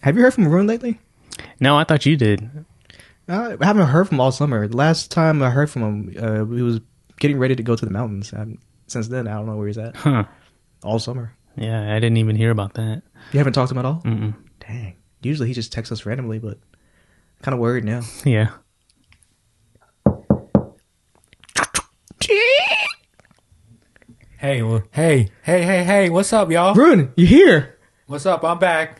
Have you heard from Roeun lately? No, I thought you did. I haven't heard from him all summer. The last time I heard from him, he was getting ready to go to the mountains. Since then, I don't know where he's at. Huh. All summer. Yeah, I didn't even hear about that. You haven't talked to him at all? Mm-mm. Dang. Usually he just texts us randomly, but kind of worried now. Yeah. Hey, what's up, y'all? Roeun, you here? What's up? I'm back.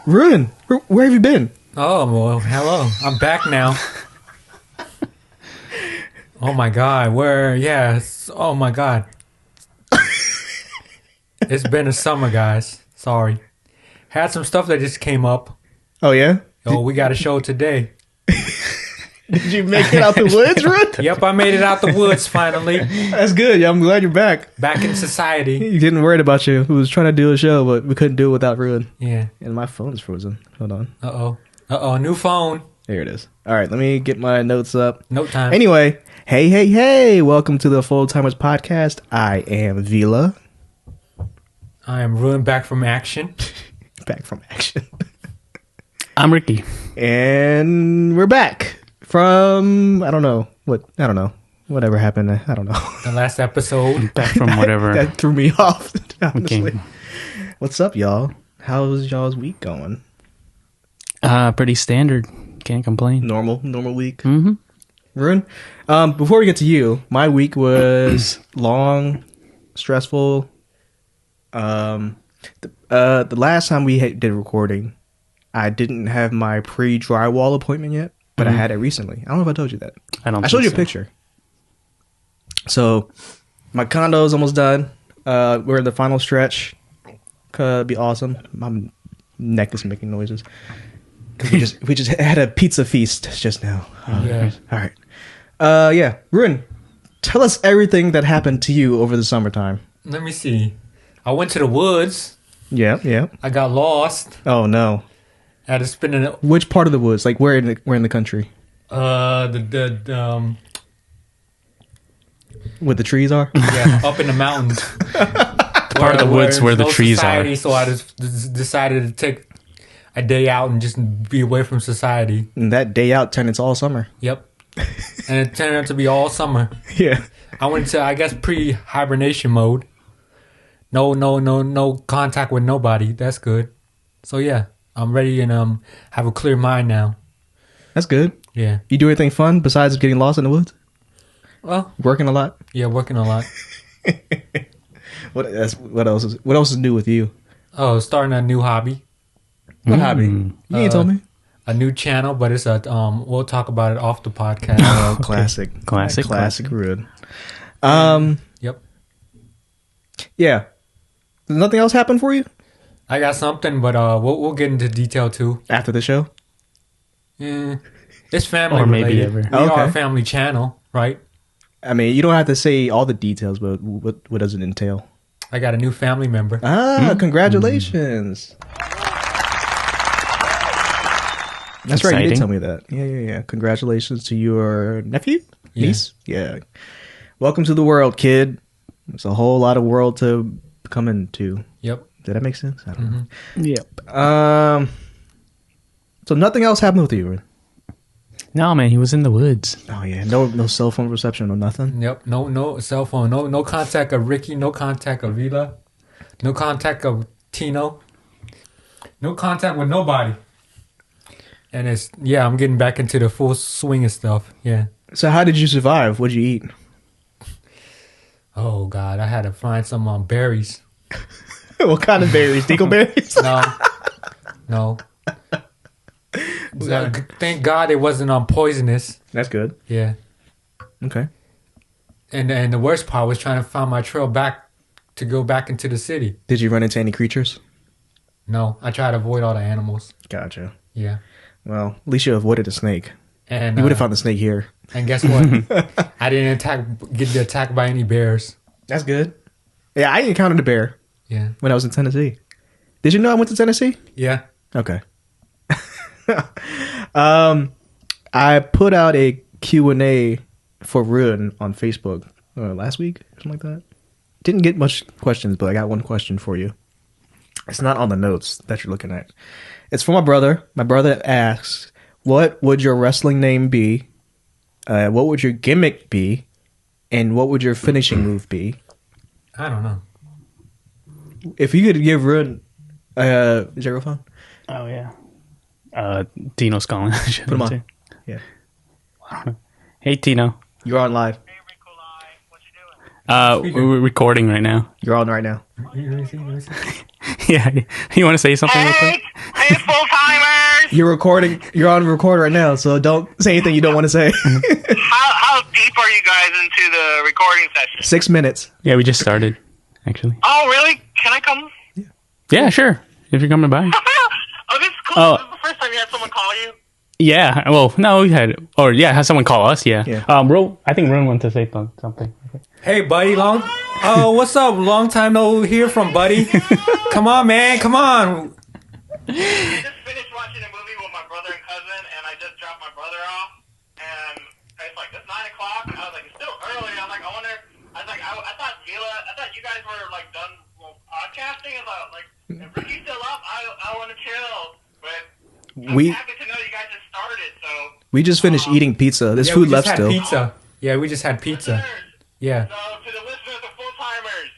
Roeun, where have you been? Oh, well, hello. I'm back now. Oh my God, oh my God. It's been a summer, guys. Sorry. Had some stuff that just came up. Oh, yeah? Oh, we got a show today. Did you make it out the woods, Roeun? Yep, I made it out the woods finally. That's good. Yeah, I'm glad you're back. Back in society. You didn't worry about you. We was trying to do a show, but we couldn't do it without Roeun. Yeah. And my phone's frozen. Hold on. Uh-oh, new phone. There it is. All right, let me get my notes up. Note time. Anyway, hey. Welcome to the Full Timers Podcast. I am Vila. I am Roeun, back from action. Back from action. I'm Ricky. And we're back from, I don't know. Whatever happened. I don't know. The last episode. Back from whatever. That threw me off, honestly. Okay. What's up, y'all? How's y'all's week going? Pretty standard. Can't complain. Normal week. Mm-hmm. Roeun, before we get to you, my week was long, stressful. The last time we did recording, I didn't have my pre-drywall appointment yet, but I had it recently. I don't know if I told you that. I showed you a picture. So my condo is almost done. We're in the final stretch. Could be awesome. My neck is making noises. We just had a pizza feast just now. Yeah. All right. Yeah. Roeun, tell us everything that happened to you over the summertime. Let me see. I went to the woods. Yeah. I got lost. Oh no. I had to spend Which part of the woods? Like where in the country? Where the trees are? Yeah, up in the mountains. Part of the woods where the no trees society, are. So I just decided to take a day out and just be away from society. And that day out turned into all summer. Yep. And it turned out to be all summer. Yeah. I went to, I guess, pre-hibernation mode. No contact with nobody. That's good. So yeah, I'm ready and have a clear mind now. That's good. Yeah. You do anything fun besides getting lost in the woods? Well, Working a lot? yeah, working a lot. What else is new with you? Oh, starting a new hobby. What hobby? You ain't told me. A new channel, but it's we'll talk about it off the podcast. Oh, classic. Classic. Roeun. Yep. Yeah. Nothing else happened for you I got something, but we'll get into detail too. after the show? It's family Or maybe related. ever. We Okay. are a family channel, right? I mean, you don't have to say all the details, but what does it entail? I got a new family member. Congratulations. That's right, you did Exciting. tell me that. Yeah. Congratulations to your nephew? Yeah. Niece? Yeah. Welcome to the world, kid. It's a whole lot of world to come into. Yep. Did that make sense? I don't know. Yep. So nothing else happened with you, Roeun? No, man, he was in the woods. Oh yeah, no cell phone reception or nothing. Yep. No cell phone. No contact of Ricky. No contact of Vila. No contact of Tino. No contact with nobody. And I'm getting back into the full swing of stuff. Yeah. So how did you survive? What'd you eat? Oh God, I had to find some berries. What kind of berries? Dingleberries? No. Thank God it wasn't poisonous. That's good. Yeah. Okay. And the worst part was trying to find my trail back to go back into the city. Did you run into any creatures? No, I tried to avoid all the animals. Gotcha. Yeah. Well, at least you avoided a snake. And You would have found the snake here. And guess what? I didn't get attacked by any bears. That's good. Yeah, I encountered a bear Yeah. when I was in Tennessee. Did you know I went to Tennessee? Yeah. Okay. I put out a Q&A for Roeun on Facebook last week, something like that. Didn't get much questions, but I got one question for you. It's not on the notes that you're looking at. It's for my brother. My brother asks, what would your wrestling name be? What would your gimmick be? And what would your finishing move be? I don't know. If you could give Roeun... is your phone? Oh, yeah. Tino's calling. Put him on. Yeah. I don't know. Hey, Tino. You're on live. We're recording right now. You're on right now. Yeah. You want to say something real quick? Hey, full-timers! You're recording. You're on record right now, so don't say anything you don't want to say. How deep are you guys into the recording session? 6 minutes. Yeah, we just started, actually. Oh, really? Can I come? Yeah, sure. If you're coming by. Oh, this is cool. Oh. This is the first time you had someone call you? Yeah. Well, no, we had... Or, yeah, had someone call us, yeah. Yeah. I think Roeun wanted to say something. Hey, buddy, what's up? Long time no hear from, buddy. Come on, man, come on. I just finished watching a movie with my brother and cousin, and I just dropped my brother off, and it's like, it's 9 o'clock, and I was like, it's still early. I was like, I thought you guys were, like, done podcasting. I thought, like, if Ricky's still up, I want to chill, but I'm happy to know you guys just started, so. We just finished eating pizza. There's food left still. Pizza. Yeah, we just had pizza. Yeah. So to the listeners, the full-timers,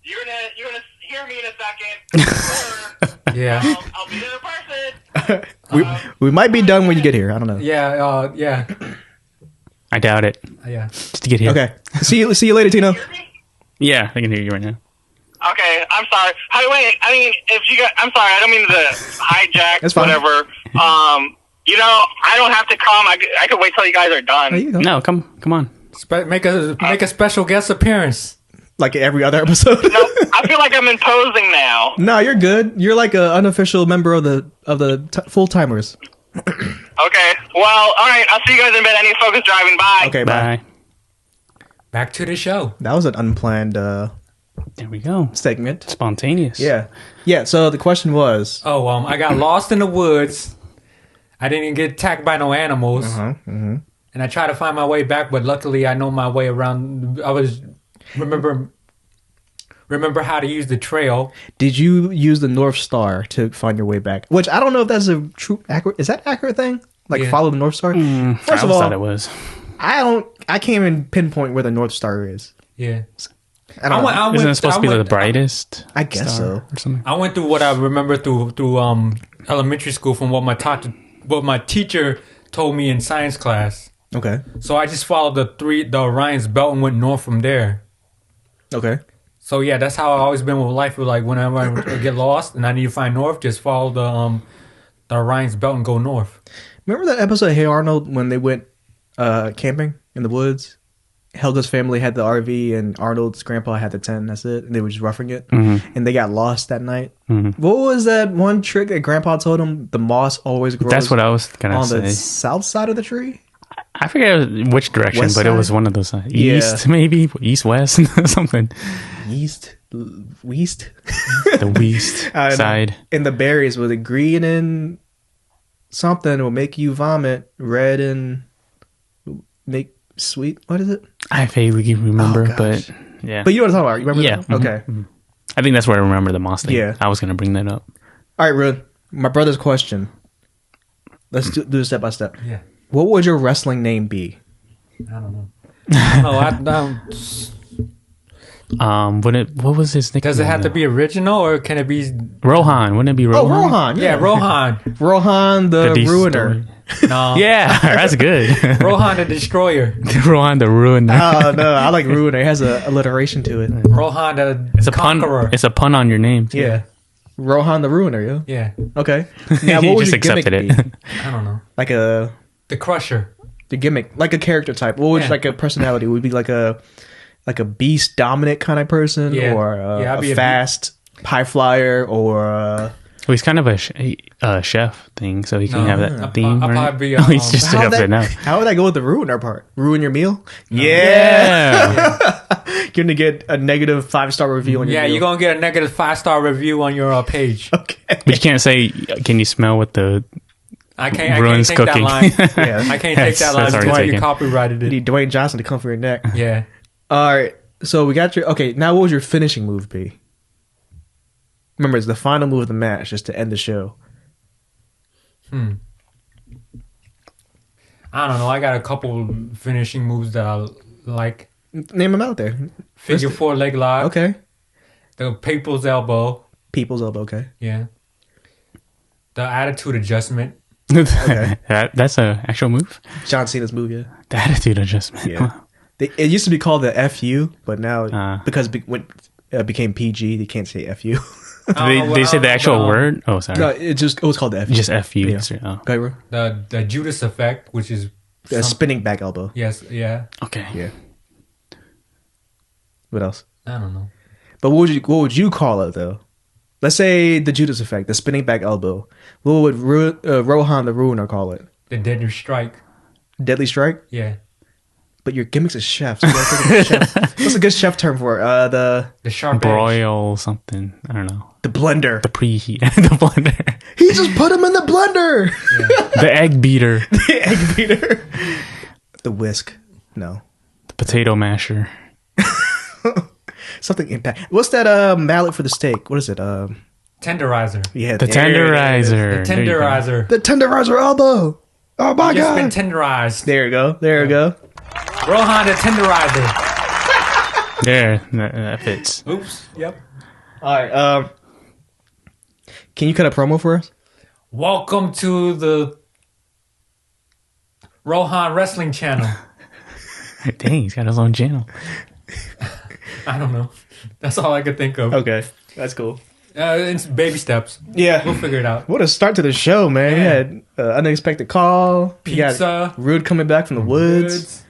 you're gonna hear me in a second. Yeah. I'll be the person. we might be done when you get here. I don't know. Yeah, yeah. I doubt it. Yeah. Just to get here. Okay. See you later, Tino. Hear me? Yeah, I can hear you right now. Okay, I'm sorry. I mean, if you guys, I'm sorry. I don't mean to hijack. That's fine. Whatever. I don't have to come. I could wait till you guys are done. There you go. No, come on. Make a special guest appearance. Like every other episode. No, I feel like I'm imposing now. No, you're good. You're like an unofficial member of the full timers. Okay. Well, all right. I'll see you guys in bed. I need to focus driving. Bye. Okay, bye. Back to the show. That was an unplanned There we go. segment. Spontaneous. Yeah. So the question was. Oh, I got lost in the woods. I didn't get attacked by no animals. And I tried to find my way back, but luckily I know my way around. Remember how to use the trail. Did you use the North Star to find your way back? Which I don't know if that's a true accurate. Is that accurate thing? Like follow the North Star? First of all, thought it was. I can't even pinpoint where the North Star is. Yeah. I don't know. Isn't it supposed to be the brightest? I guess so. Or something. I went through what I remember through elementary school from what my teacher told me in science class. Okay. So I just followed the Orion's belt and went north from there. Okay. So yeah, that's how I've always been with life. Like whenever I get lost and I need to find north, just follow the Orion's belt and go north. Remember that episode of Hey Arnold when they went camping in the woods? Helga's family had the RV and Arnold's grandpa had the tent. That's it. And they were just roughing it. And they got lost that night. What was that one trick that grandpa told them? The moss always grows. That's what I was going to say. On the south side of the tree? I forget which direction, West but side? it was one of those. East, maybe? East, west, something. West? The west side. And the berries with the green and something will make you vomit. Red and make sweet. What is it? I vaguely remember, but yeah. But you know what I'm talking about. You remember that? Okay. I think that's where I remember the moss thing. Yeah. I was going to bring that up. All right, Roeun. My brother's question. Let's do it step by step. Yeah. What would your wrestling name be? I don't know. What was his nickname? Does it have to be original or can it be Rohan? Wouldn't it be Rohan? Oh, Rohan. Yeah, Rohan. Rohan the Ruiner. No. Yeah, that's good. Rohan the Destroyer. Rohan the Ruiner. Oh no, I like Ruiner. It has a alliteration to it. Rohan the It's a Conqueror. pun. It's a pun on your name. Too. Yeah. Rohan the Ruiner, yeah. Yeah. Okay. Now, He what would just your gimmick accepted be? it. I don't know. Like The Crusher. the gimmick, like a character type. What would like a personality? Would it be like a beast dominant kind of person, Yeah. or I'd be a fast high flyer, or Well, he's kind of a chef thing, so he can have that theme. I'll right? probably be, Oh, he's just how up there now. How would I go with the ruiner part? Ruin your meal? Yeah. Yeah. You're gonna get a negative 5-star review on your meal. you're gonna get a negative 5-star review on your page. Okay. But you can't say, can you smell what the I can't Roeun's take cooking. that line. Yeah. I can't take that line. That's already Dwight, you taken. copyrighted You it. need Dwayne Johnson to come for your neck. Yeah. All right. So we got your... Okay, now what would your finishing move be? Remember, it's the final move of the match, just to end the show. I don't know. I got a couple finishing moves that I like. Name them out there. Figure 4 leg lock. Okay. The people's elbow. People's elbow, okay. Yeah. The attitude adjustment. Okay. That's an actual move. John Cena's move, yeah. The attitude adjustment. Yeah. It used to be called the FU, but now, because when it became PG, they can't say FU. They say the actual word? Oh, sorry. No, it was called the FU. Just FU. Yeah. Oh. Okay, bro. The Judas effect, which is... The spinning back elbow. Yes, yeah. Okay. Yeah. What else? I don't know. But what would you call it, though? Let's say the Judas effect, the spinning back elbow. What would Roeun the Ruiner call it? The deadly strike. Deadly strike? Yeah. But your gimmick's a chef. So you gotta think of a chef. What's a good chef term for it? The sharp edge. Broil something. I don't know. The blender. The preheat. The blender. He just put him in the blender. Yeah. The egg beater. The egg beater. The whisk. No. The potato masher. Something impact. What's that mallet for the steak? What is it? Tenderizer. Yeah, The tenderizer. The tenderizer. The tenderizer elbow. Oh my Just god. been tenderized. There you go. There you go. Roeun the tenderizer. There. That fits. Oops. Yep. All right. Can you cut a promo for us? Welcome to the Roeun Wrestling Channel. Dang, he's got his own channel. I don't know. That's all I could think of. Okay, that's cool. It's baby steps. Yeah, We'll figure it out. what a start to the show, man. Yeah. You had unexpected call. Pizza. You got Rude coming back from the woods.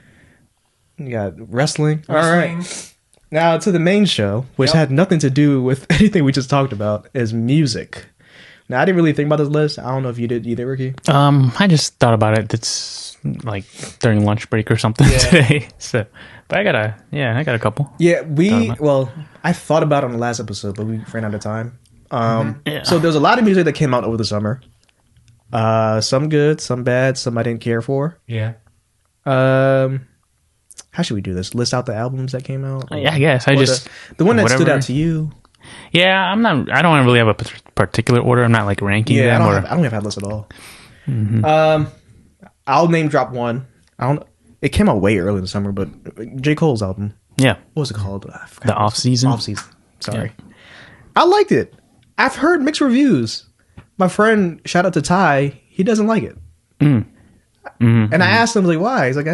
You got wrestling. All right. Wrestling. Now to the main show, which Yep. had nothing to do with anything we just talked about, is music. Now I didn't really think about this list. I don't know if you did either, Ricky. I just thought about it. It's like during lunch break or something Yeah. today. So, but I got a couple. Yeah, Thought about I thought about it on the last episode, but we ran out of time. Yeah. So there's a lot of music that came out over the summer. Some good, some bad, some I didn't care for. Yeah. How should we do this? List out the albums that came out? Yeah, I guess Or the one that stood whatever. out to you. Yeah, I don't really have a particular order. I'm not like ranking them. I don't have a list at all. I'll name drop one. It came out way early in the summer, but J. Cole's album. Yeah, What was it called? I forgot. the off season. Off season. Sorry. I liked it. I've heard mixed reviews. My friend, shout out to Ty, he doesn't like it. And I asked him, like, why? He's like,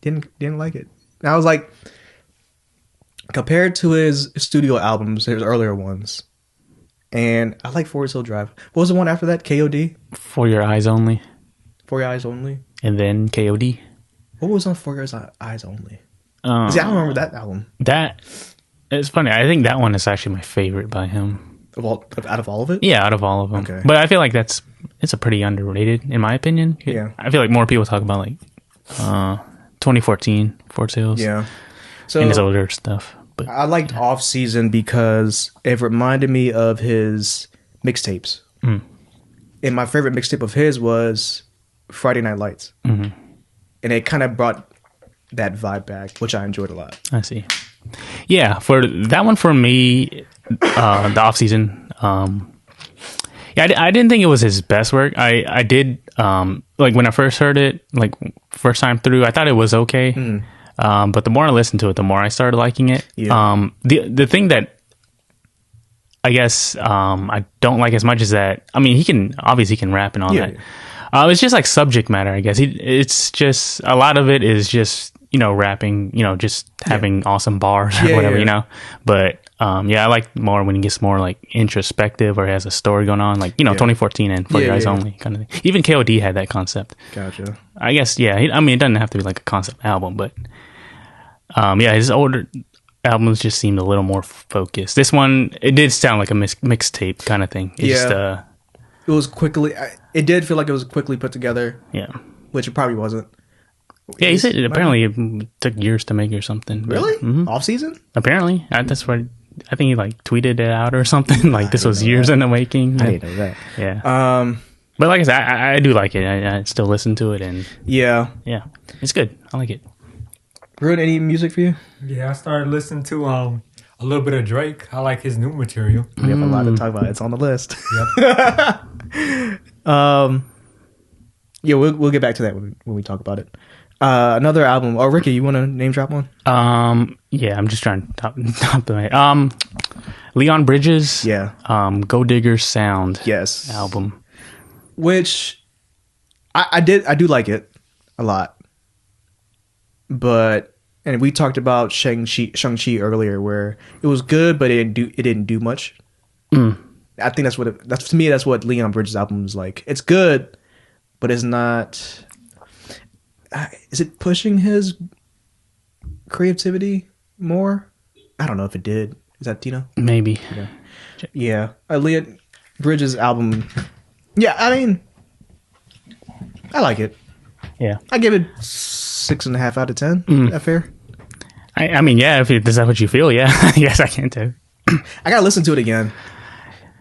didn't like it. And I was like, compared to his studio albums, his earlier ones, and I like Forest Hill Drive. What was the one after that? KOD? For Your Eyes Only, For Your Eyes Only? and then KOD. What was on For Your Eyes Only? See, I don't remember that album. That it's funny. I think that one is actually my favorite by him. Out of all of it? Yeah, out of all of them. Okay. But I feel like it's a pretty underrated in my opinion. Yeah. I feel like more people talk about like 2014 Fort Sales. Yeah. So And his older stuff. But I liked Off Season because it reminded me of his mixtapes. And my favorite mixtape of his was Friday Night Lights. And it kind of brought that vibe back, which I enjoyed a lot. I see. Yeah, for that one for me, the off season. Yeah, I didn't think it was his best work. I did like when I first heard it, like first time through, I thought it was okay. But the more I listened to it, the more I started liking it. Yeah. The thing that I guess I don't like as much is that he can rap and all that. It's just like subject matter, I guess. It's just a lot of it is just rapping, just having awesome bars or whatever, But I like more when he gets more like introspective or has a story going on, like 2014 and For Your Eyes Only kind of thing. Even KOD had that concept. Gotcha. I guess it doesn't have to be like a concept album, but his older albums just seemed a little more focused. This one, it did sound like a mixtape kind of thing. It was quickly. It did feel like it was quickly put together. Yeah. Which it probably wasn't. Yeah, he said apparently it took years to make or something. Really? Off season? Apparently, that's what I think he like tweeted it out or something. Like this was years in the making. I didn't know that. Yeah. But like I said, I do like it. I still listen to it, and yeah, it's good. I like it. Roeun, any music for you? Yeah, I started listening to a little bit of Drake. I like his new material. We have a lot to talk about. It's on the list. Yep. Yeah, we'll get back to that when we talk about it. Another album. Oh, Ricky, you want to name drop one? Yeah, I'm just trying to top the night. Leon Bridges. Yeah. Go Digger's Sound. Yes. Album. Which I do like it a lot. And we talked about Shang-Chi earlier, where it was good, but it didn't do much. I think that's what Leon Bridges' album is like. It's good, but it's not. Is it pushing his creativity more? I don't know if it did. Is that Tino? Maybe. Yeah. Leon Bridges' album. Yeah, I mean, I like it. Yeah. I give it 6.5 out of 10. Is that fair? I mean, yeah. Is that what you feel? Yeah. Yes, I can too. I gotta listen to it again.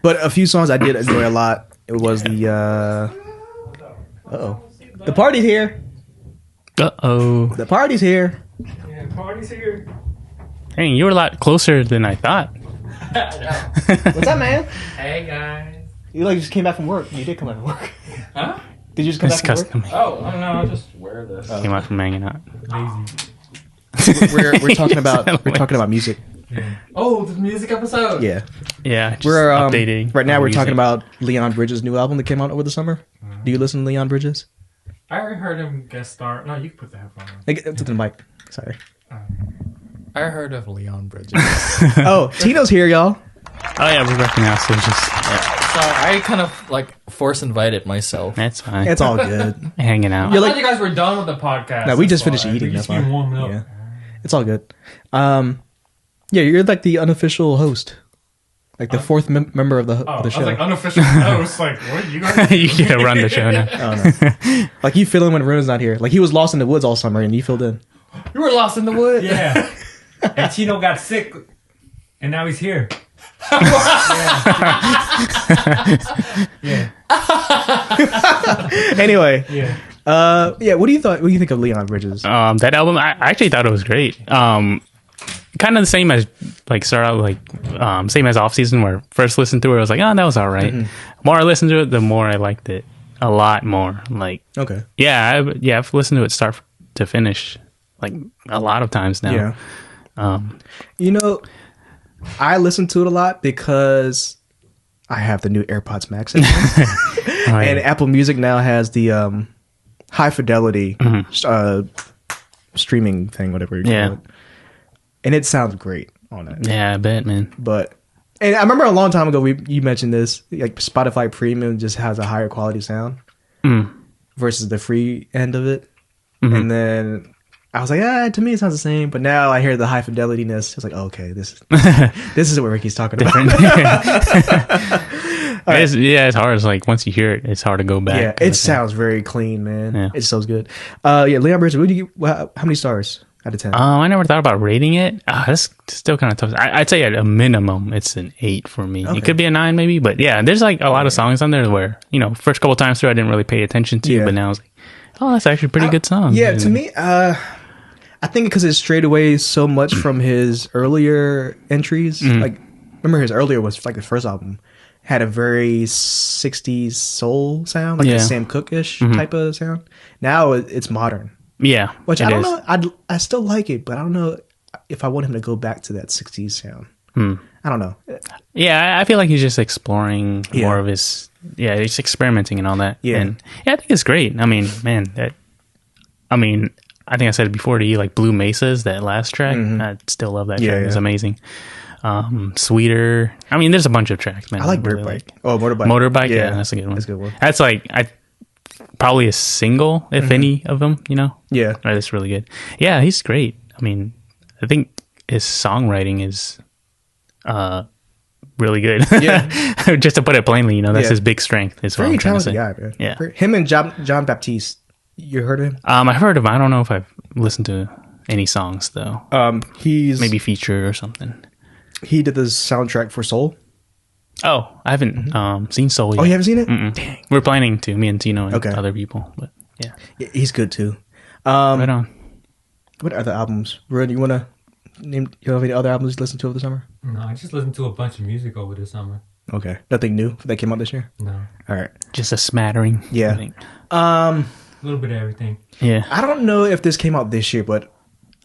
But a few songs I did enjoy a lot. It was the the party's here. The party's here. Yeah, party's here. Dang, you were a lot closer than I thought. What's up, man? Hey guys. You just came back from work. You did come back from work. Huh? Did you just come back from custom. work? Oh, I don't know. I'll just wear this. Came out from hanging out. Lazy. We're talking about music. Yeah. Oh, the music episode. Yeah. Yeah, just We're updating. right now. We're music. talking about Leon Bridges' new album that came out over the summer. Do you listen to Leon Bridges? I already heard him guest star. No, you can put the headphone on. To the mic. Sorry. I heard of Leon Bridges. Oh, Tino's here, y'all. Oh yeah, we're back now. So just So I kind of like force invited myself. that's fine. It's all good. Hanging out. I thought you guys were done with the podcast. No, we just That's finished why. eating. We just That's been why. warming up. Yeah. It's all good. Yeah, you're like the unofficial host, like the fourth member of the Oh, the show. I was like unofficial host. Like, what? You guys? You gotta run the show now. Oh, no. Like you fill in when Roeun's not here. Like he was lost in the woods all summer, and you filled in. You were lost in the woods. Yeah. And Tino got sick, and now he's here. Yeah. Anyway, Yeah. yeah. What do you think of Leon Bridges? That album, I actually thought it was great. Kind of the same as like start out like same as Off Season, where first listened to it, I was like, oh, that was all right. More I listened to it, the more I liked it a lot more. Like, Okay. yeah, I've listened to it start to finish like a lot of times now. Yeah. You know, I listen to it a lot because I have the new AirPods Max, Oh, yeah. and Apple Music now has the high fidelity streaming thing, whatever you call Yeah. it, and it sounds great on it. Yeah, I bet, man. And I remember a long time ago you mentioned this, like Spotify Premium just has a higher quality sound versus the free end of it, and then I was like, to me it sounds the same. But now I hear the high fidelity-ness. It's like, oh, okay, this is what Ricky's talking about. It's hard. It's like once you hear it, it's hard to go back. Yeah, it sounds very clean, man. Yeah. It sounds good. Yeah, Leon Bridges, how many stars out of 10? I never thought about rating it. That's still kind of tough. I'd say at a minimum, it's an 8 for me. Okay. It could be a 9 maybe, but yeah, there's like a lot of songs on there where, first couple times through I didn't really pay attention to, but now I was like, oh, that's actually a pretty good song. Yeah, to me, I think because it strayed away so much from his earlier entries. Like, remember his earlier was like the first album had a very 60s soul sound, like a Sam Cooke-ish type of sound. Now it's modern. Yeah. Which I don't know. I still like it, but I don't know if I want him to go back to that 60s sound. I don't know. Yeah, I feel like he's just exploring more of his... Yeah, he's experimenting and all that. Yeah. And I think it's great. I mean, man, I think I said it before to you, like Blue Mesa's, that last track. I still love that track. It's amazing. Sweeter. I mean, there's a bunch of tracks, man. I like really Dirt Bike. Oh, Motorbike. Motorbike, yeah, that's a good one. That's a good one. That's like probably a single, if any of them, Yeah. That's really good. Yeah, he's great. I mean, I think his songwriting is really good. Yeah. Just to put it plainly, that's his big strength. Is what Very I'm trying to say. talented guy, man. Yeah. Him and John Baptiste. You heard of him? I've heard of him. I don't know if I've listened to any songs though. He's Maybe featured or something. He did the soundtrack for Soul. Oh, I haven't seen Soul yet. Oh, you haven't seen it? Dang. We're planning to, me and Tino and other people. But yeah. He's good too. Right on. What other albums? Roeun, you want to name, you have any other albums you listened to over the summer? No, I just listened to a bunch of music over the summer. Okay. Nothing new that came out this year? No. All right. Just a smattering. Yeah. I think. A little bit of everything. Yeah. I don't know if this came out this year, but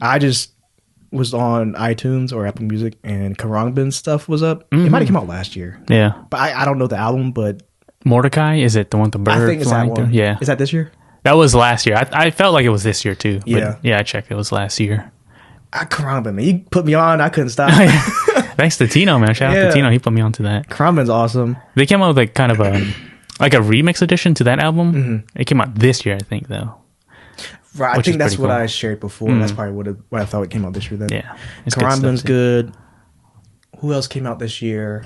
I just was on iTunes or Apple Music and Khruangbin's stuff was up. It might have come out last year. Yeah. But I don't know the album, but Mordecai, is it the one with the bird? I think it's that one. Through? Yeah. Is that this year? That was last year. I felt like it was this year too. But Yeah. yeah, I checked. It was last year. Khruangbin, man. You put me on, I couldn't stop. Thanks to Tino, man. Shout out to Tino. He put me onto that. Khruangbin's awesome. They came out with like kind of a like a remix edition to that album. It came out this year, I think, though. Right, I think that's what cool. I shared before. That's probably what I thought it came out this year then. Yeah. Khruangbin's good. Who else came out this year?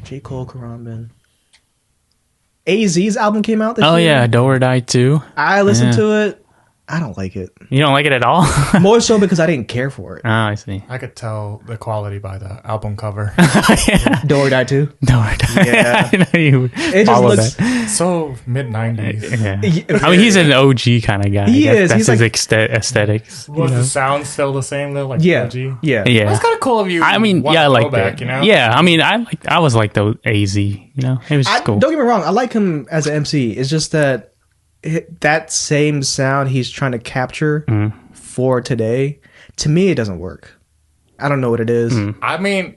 J. Cole, Khruangbin. AZ's album came out this year. Oh, yeah. Do or Die 2. I listened to it. I don't like it. You don't like it at all? More so because I didn't care for it. Oh, I see. I could tell the quality by the album cover. Do or Die 2? Do or Die. Yeah. I know you It just follow looks... that. So mid-90s. Yeah. I mean, he's an OG kind of guy. He is. That's He's his like- Was aesthetics. the sound still the same though? Like Yeah. OG? Yeah. Yeah. That's kind of cool of you. I mean, want yeah, I to go like back, that. you know? Yeah, I mean, I was like the AZ, you know? It was just cool. Don't get me wrong. I like him as an MC. It's just that that same sound he's trying to capture for today, to me, it doesn't work. I don't know what it is. I mean,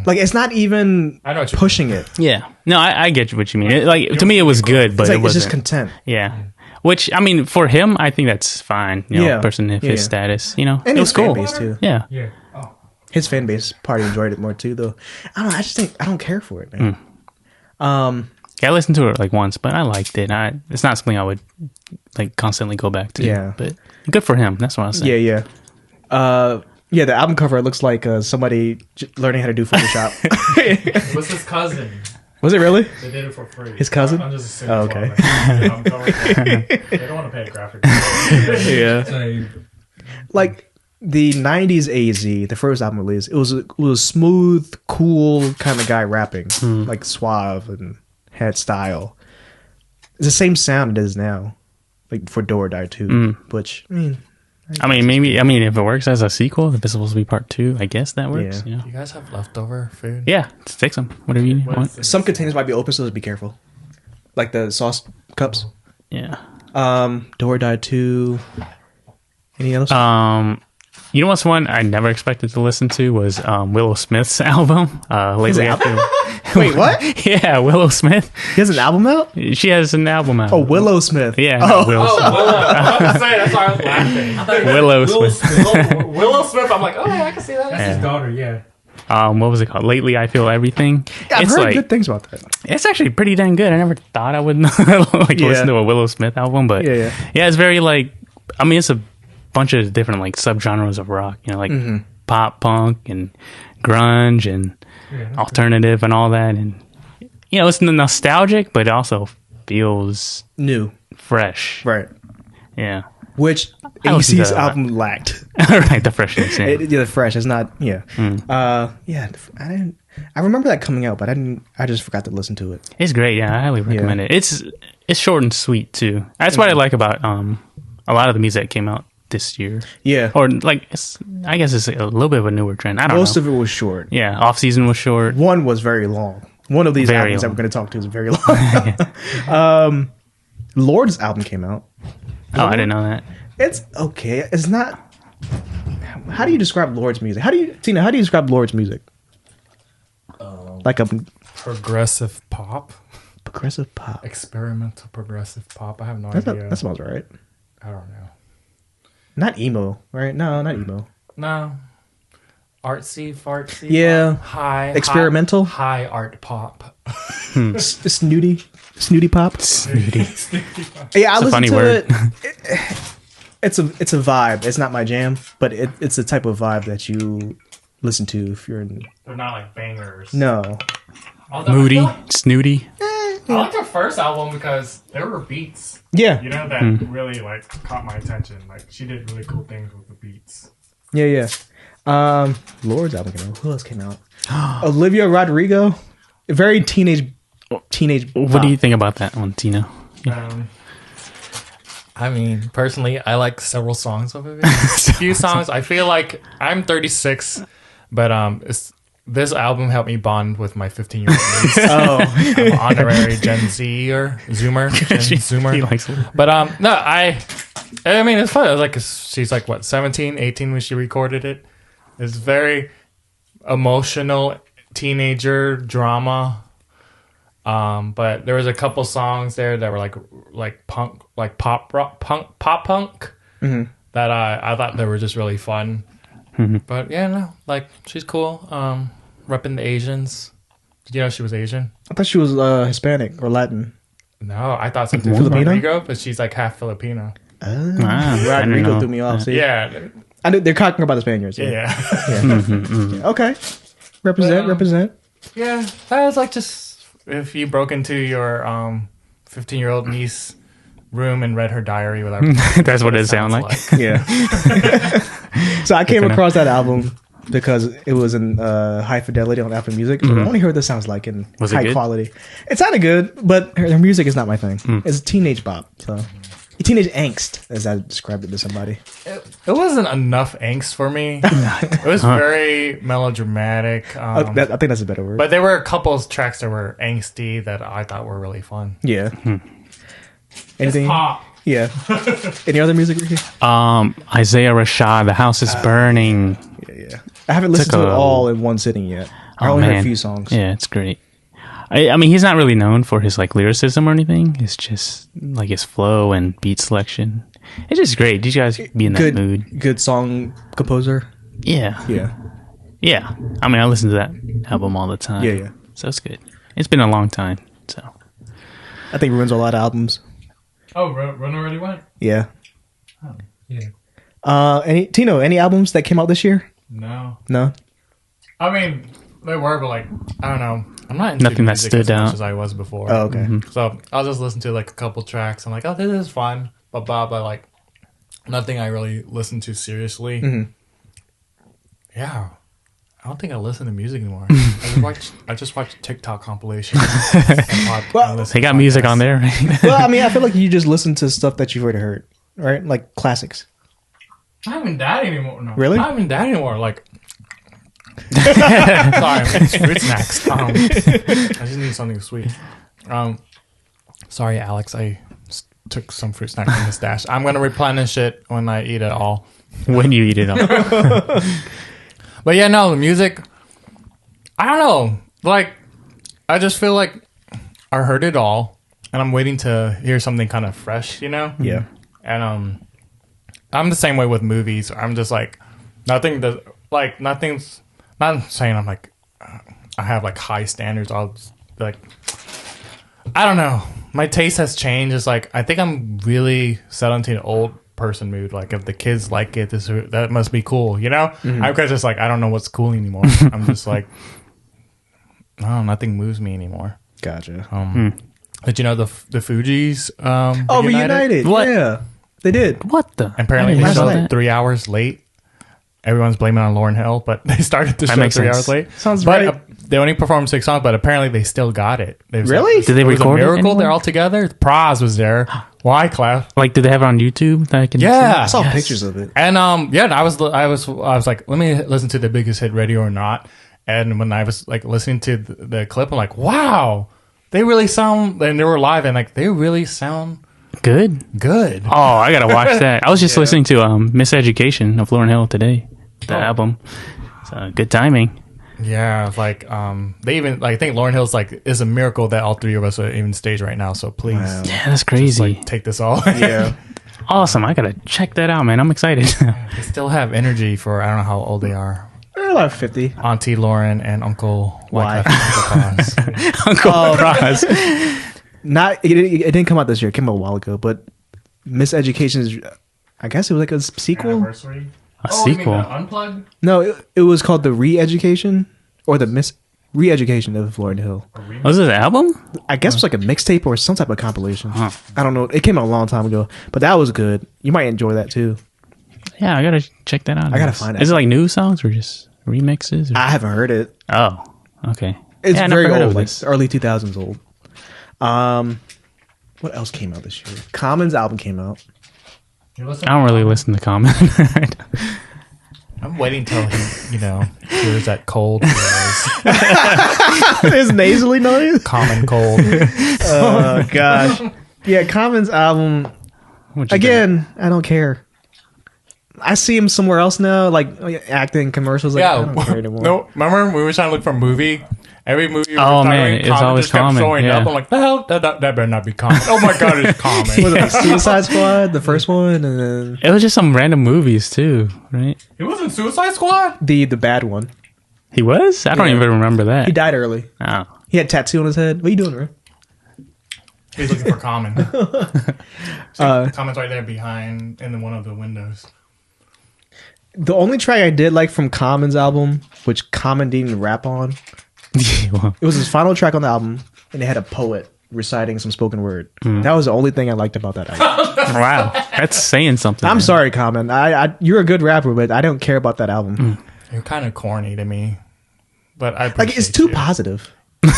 Like, it's not even I know what you pushing it. Yeah. No, I get what you mean. To me, it was good, but It's like, it it's just wasn't. content. Yeah. Which, I mean, for him, I think that's fine. You know, Yeah. person of his Yeah. status, you know? And it his was cool. fan base, too. Yeah. Yeah. His fan base probably enjoyed it more, too, though. I don't know. I just think, I don't care for it, man. Yeah, I listened to it like once, but I liked it. It's not something I would like constantly go back to. Yeah. But good for him. That's what I was saying. Yeah. Yeah, the album cover looks like somebody learning how to do Photoshop. It was his cousin. Was it really? They did it for free. His cousin? I'm just assuming. Oh, okay. They don't want to pay a graphic. Yeah. So, Like, the 90s AZ, the first album release, it was a smooth, cool kind of guy rapping. Like, suave and had style. It's the same sound it is now. Like, for Do or Die 2. Which, I mean, maybe. I mean, if it works as a sequel, if it's supposed to be part 2, I guess that works. Yeah. You know? You guys have leftover food? Yeah, take some. Whatever you want. some containers might be open, so just be careful. Like the sauce cups. Yeah. Do or Die 2. Any else? You know what's one I never expected to listen to was Willow Smith's album. Lately, Wait, what? Yeah, Willow Smith. He has an album out? She has an album out. Oh, Willow Smith. Yeah, no, Willow Smith. I was about to say, that's why I was laughing. Willow Smith. Willow Smith, I'm like, oh, yeah, I can see that. that's his daughter, yeah. What was it called? Lately, I Feel Everything. Yeah, I've It's heard like good things about that. it's actually pretty dang good. I never thought I would listen to a Willow Smith album, but Yeah. it's very like. I mean, it's a bunch of different like subgenres of rock. You know, like pop punk and grunge and alternative and all that, and you know, it's nostalgic, but it also feels New. fresh. Right. Yeah. Which I listened AC's to that. album lacked. Right, the freshness. Yeah. The fresh. It's not, yeah. I remember that coming out, but I just forgot to listen to it. It's great. Yeah, I highly recommend it. It's short and sweet too. That's what I like about a lot of the music that came out this year. Yeah. Or like I guess it's a little bit of a newer trend. I don't know. Most of it was short. Yeah, off season was short. One was very long. One of these Very albums that long. we're going to talk to is very long. Lord's album came out. Oh, I didn't know that. It's okay. It's not. How do you describe Lord's music? Tina? How do you describe Lord's music? Like a Progressive pop? progressive pop. Experimental progressive pop? I have no That idea. sounds right. I don't know. Not emo, right? No, not emo. No. Artsy, fartsy. Yeah. High. Experimental? High art pop. Snooty pop. Snooty. Yeah, I It's a listen funny to word. it. It's a vibe. It's not my jam, but it's the type of vibe that you listen to if you're in. They're not like bangers. No. Although I Moody, feel like- snooty. I like their first album because there were beats. Yeah. You know that really like caught my attention. Like she did really cool things with the beats. Yeah. Lord's album came out. Who else came out? Olivia Rodrigo, very teenage. What do you think about that one, Tino? I mean, personally, I like several songs of it. A few songs. I feel like I'm 36, but this album helped me bond with my 15-year-old niece. I'm an honorary Gen Z or Zoomer. Zoomer. He likes it. But no, I mean, it's fun. It was like she's like what 17, 18 when she recorded it. It's very emotional teenager drama. But there was a couple songs there that were like punk, like pop rock, pop punk that I thought they were just really fun. But yeah, no, like she's cool. Repping the Asians. Did you know she was Asian? I thought she was Hispanic or Latin. No, I thought something Filipino? Rodrigo, but she's like half Filipino. Rodrigo threw me off. See? Yeah, I knew they're talking about the Spaniards. yeah. Yeah, okay. Represent. Yeah, that was like just if you broke into your 15-year-old niece room and read her diary without. That's what it sounds like. Yeah. So I came across that album because it was in high fidelity on Apple Music. So I only heard this sounds like in high quality. It sounded good, but her music is not my thing. It's teenage pop. So teenage angst, as I described it to somebody. It wasn't enough angst for me. It was very melodramatic. I think that's a better word. But there were a couple of tracks that were angsty that I thought were really fun. Yeah. Anything? It's pop. Yeah. Any other music, Ricky? Isaiah Rashad, The House is Burning. Yeah. I haven't listened to it all in one sitting yet. I only heard a few songs. Yeah, it's great. I mean, he's not really known for his like lyricism or anything. It's just like his flow and beat selection. It's just great. Did you guys be in that mood? Good song composer. Yeah. Yeah. Yeah. I mean, I listen to that album all the time. Yeah. So it's good. It's been a long time. So I think Roeun's a lot of albums. Oh, Roeun already went? Yeah. Oh, yeah. Any albums that came out this year? No. I mean, they were, but like, I don't know. I'm not into nothing that music stood as much out as I was before. Oh, okay. So I'll just listen to like a couple tracks. I'm like, oh, this is fun. But like, nothing I really listen to seriously. Yeah. I don't think I listen to music anymore. I just watch TikTok compilations. They got music on there, right? Well, I mean, I feel like you just listen to stuff that you've already heard, right? Like classics. Not even that anymore. No. Really? Not even that anymore. Like, sorry, it's fruit snacks. I just need something sweet. Sorry, Alex. I took some fruit snack from the stash. I'm gonna replenish it when I eat it all. When you eat it all. But yeah, no, the music. I don't know. Like, I just feel like I heard it all, and I'm waiting to hear something kind of fresh. You know? Yeah. And I'm the same way with movies. I'm just like nothing's. Not saying I'm like I have like high standards. I'll just be like, I don't know. My taste has changed. It's like I think I'm really settled into an old person mood. Like if the kids like it, that must be cool. You know? I'm just like I don't know what's cool anymore. I'm just like, no, nothing moves me anymore. Gotcha. Did you know the Fugees? Reunited. What? Yeah, they did. What the? Apparently, Last they showed night. 3 hours late. Everyone's blaming it on Lauryn Hill, but they started the show 3 makes hours sense. late. Sounds but, right. They only performed 6 songs, but apparently they still got it. Really? Did they it was record a it miracle? anywhere? They're all together. Praz was there. Wyclef. Like, did they have it on YouTube that I can I see? saw pictures of it. And I was like, let me listen to the Biggest Hit Radio or Not. And when I was like listening to the clip, I'm like, wow, they really sound. And they were live, and like they really sound Good? good. Oh, I gotta watch that. I was just listening to Miseducation of Lauryn Hill today. The album. So good timing. Yeah, like they even like I think Lauryn Hill's like is a miracle that all three of us are even stage right now. So please, Yeah, that's just, crazy. like, take this all. Yeah. Awesome. I gotta check that out, man. I'm excited. They still have energy for I don't know how old they are. They're about 50. Auntie Lauren and Uncle Why? Wyclef. Uncle Ross. It didn't come out this year. It came out a while ago. But Miseducation is, I guess it was like a sequel. Anniversary. A sequel. Unplugged? No, it was called the Re-Education or the Re-Education of Lauryn Hill. Was it an album? I guess it was like a mixtape or some type of compilation. Huh. I don't know. It came out a long time ago, but that was good. You might enjoy that too. Yeah, I gotta check that out. I gotta find it. Is it like new songs or just remixes? Or? I haven't heard it. Oh, okay. It's very old, like this. early 2000s old. What else came out this year? Common's album came out. I don't really listen to Common. I'm waiting till he, hears that cold His nasally noise. common cold. Oh gosh. Yeah, Common's album. Again, I don't care. I see him somewhere else now, like acting commercials. Like, I don't care anymore. No, remember we were trying to look for a movie. Every movie. We oh were man, it's always just kept Common. showing Yeah. up. I'm like, the hell, that better not be Common. Oh my god, it's Common. Was it like Suicide Squad, the first one, and then It was just some random movies too, right? He was in Suicide Squad. the bad one? He was? I don't even remember that. He died early. Oh. He had a tattoo on his head. What are you doing, bro? He's looking for Common. Common's right there behind in one of the windows. The only track I did like from Common's album, which Common didn't rap on, Well, it was his final track on the album, and they had a poet reciting some spoken word. That was the only thing I liked about that album. wow, that's saying something. I'm man. sorry, Common. You're a good rapper, but I don't care about that album. You're kind of corny to me, but I Like, it's appreciate too you. positive. No,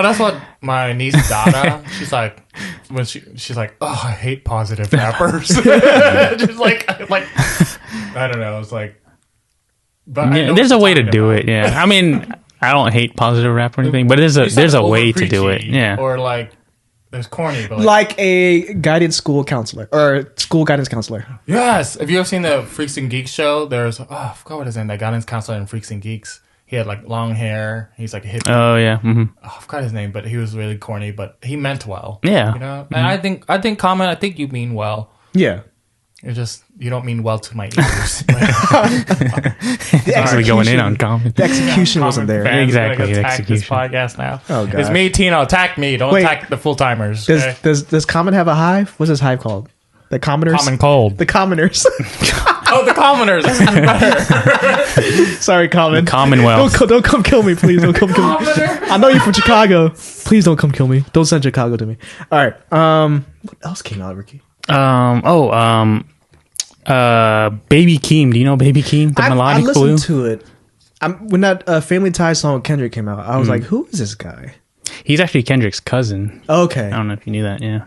that's what my niece Dada. She's like, when she's like, oh, I hate positive rappers. Just like I don't know. It's like, but I Yeah, know there's a what way you're to talking do about. it. Yeah, I mean, I don't hate positive rap or anything, but there's It's a not way to do it. over-preachy, Yeah. or like there's corny, but Like a guided school counselor or school guidance counselor. yes. Have you ever seen the Freaks and Geeks show? There's I forgot what his name. That guidance counselor in Freaks and Geeks. He had like long hair. He's like a hippie. Oh yeah. Mm-hmm. I forgot his name, but he was really corny. But he meant well. Yeah. You know. And I think Common. I think you mean well. Yeah. It's just you don't mean well to my ears. Actually going in on comment. The execution wasn't there. Fans Exactly, gonna the attack this execution. podcast now. Oh, It's gosh. me, Tino. Attack me. Don't Wait. attack the full timers. Okay? Does Common have a hive? What's his hive called? The commoners? Common cold. The commoners. Oh, the commoners. That's even better. Sorry, Common. Commonwealth. Don't come kill me, please. Don't come kill me. I know you're from Chicago. Please don't come kill me. Don't send Chicago to me. All right. What else came out, Ricky? Baby Keem. Do you know Baby Keem? The I melodic listened blue. to it. When that Family Ties song with Kendrick came out, I was like, who is this guy? He's actually Kendrick's cousin. Okay. I don't know if you knew that. Yeah,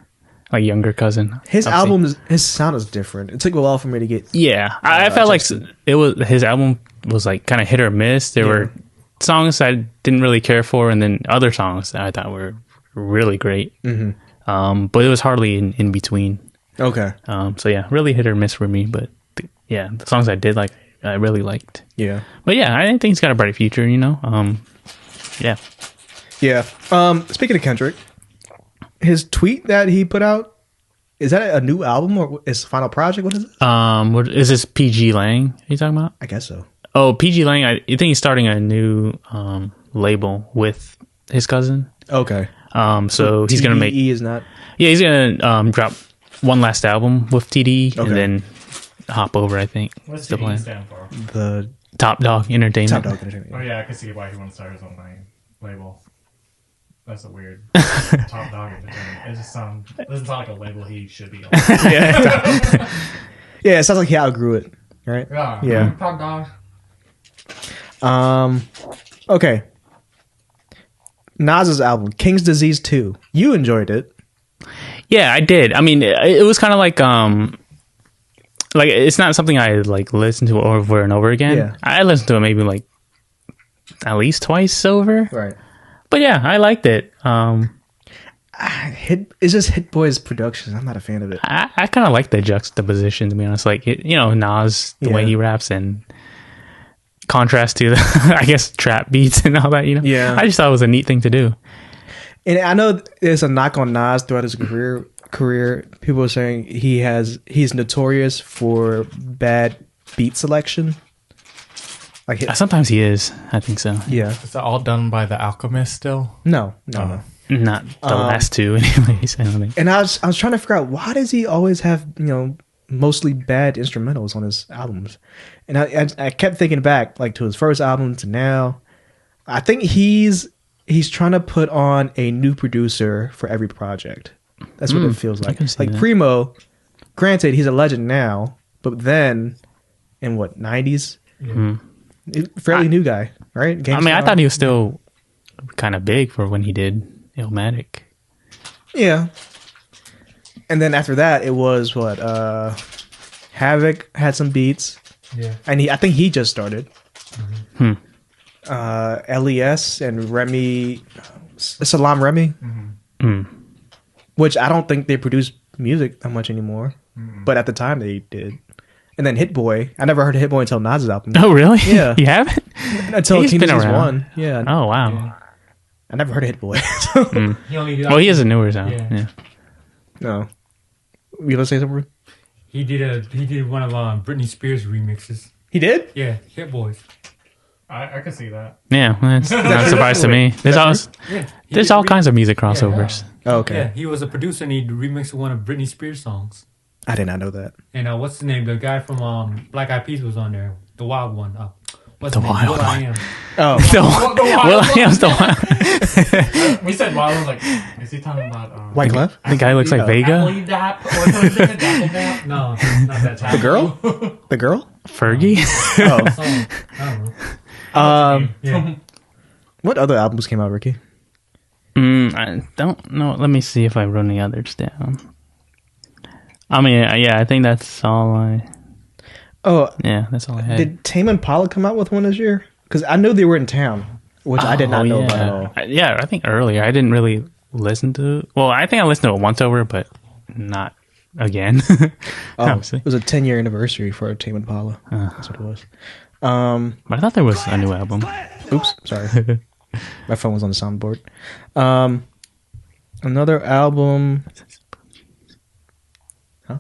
like younger cousin. His Obviously. his sound is different. It took a while for me to get. Yeah, I felt like it was his album was like kind of hit or miss. There were songs I didn't really care for, and then other songs that I thought were really great. Mm-hmm. But it was hardly in between. Okay. So yeah, really hit or miss for me. But the songs I did like, I really liked. Yeah. But yeah, I think he's got a bright future. You know. Yeah. Yeah. Speaking of Kendrick, his tweet that he put out, is that a new album or his final project? What is it? What is this? PG Lang? Are you talking about? I guess so. Oh, PG Lang. I think he's starting a new label with his cousin. Okay. So he's gonna make. TDE is not. Yeah, he's gonna drop one last album with TD Okay. and then hop over. I think What's the the plan. stand for? The Top Dog Entertainment. Top Dog Entertainment. Oh yeah, I can see why he wants to start his own label. That's a weird top dog entertainment. It just doesn't sound like a label he should be on. Yeah, it sounds like he outgrew it, right? Yeah. Top dog. Okay. Nas's album, King's Disease 2. You enjoyed it. Yeah, I did. I mean, it was kind of like it's not something I like listen to over and over again. Yeah. I listened to it maybe like at least twice over. Right. But yeah, I liked it. It's just Hit Boy's production. I'm not a fan of it. I kind of like the juxtaposition, to be honest. Like, Nas, the way Yeah. he raps and contrast to the, I guess, trap beats and all that, Yeah. I just thought it was a neat thing to do. And I know there's a knock on Nas throughout his career. People are saying he's notorious for bad beat selection. Like Sometimes he is. I think so. yeah. Is that all done by the Alchemist still? No. Not the last two, anyways. I don't think. And I was trying to figure out, why does he always have mostly bad instrumentals on his albums? And I kept thinking back like to his first album to now. I think he's trying to put on a new producer for every project. That's what it feels like. can see Like that. Primo, granted he's a legend now, but then in what 90s Fairly new guy, right? I mean, I thought he was still kind of big for when he did Illmatic. Yeah. And then after that, it was what? Havoc had some beats. Yeah. And I think he just started. Hmm. LES and Remy, Salam Remy, which I don't think they produce music that much anymore, but at the time they did. And then Hit Boy, I never heard of Hit Boy until Nas' album. Oh, really? Yeah. You haven't? Until He's Teenage been around. One. Yeah. Oh, wow. Yeah. I never heard of Hit Boy. He only did Well, he is a newer sound. Yeah. Yeah. No. You gonna say something? He did one of Britney Spears remixes. He did? Yeah, Hit Boys. I can see that. Yeah, well, that's not a surprise to me. Yeah, There's all kinds of music crossovers. Oh, okay. Yeah, he was a producer and he remixed one of Britney Spears songs. I did not know that. And what's the name? The guy from Black Eyed Peas was on there. The wild one. What's The his name? wild Will I Am. Oh. William's the one. We said Wild was like, is he talking about White Clef? The guy looks like Vega. No, not that time. The girl? The girl? Fergie. Oh. Song. I don't know. Yeah. What other albums came out, Ricky? I don't know. Let me see if I wrote any others down. I mean, yeah, I think that's all that's all I had. Did Tame Impala come out with one this year? Because I know they were in town, which I did not know about at all. Yeah, I think earlier. I didn't really listen to it. Well, I think I listened to it once over, but not again. Obviously. It was a 10-year anniversary for Tame Impala. That's what it was. But I thought there was a new album. Oops, sorry. My phone was on the soundboard. Another album. Huh?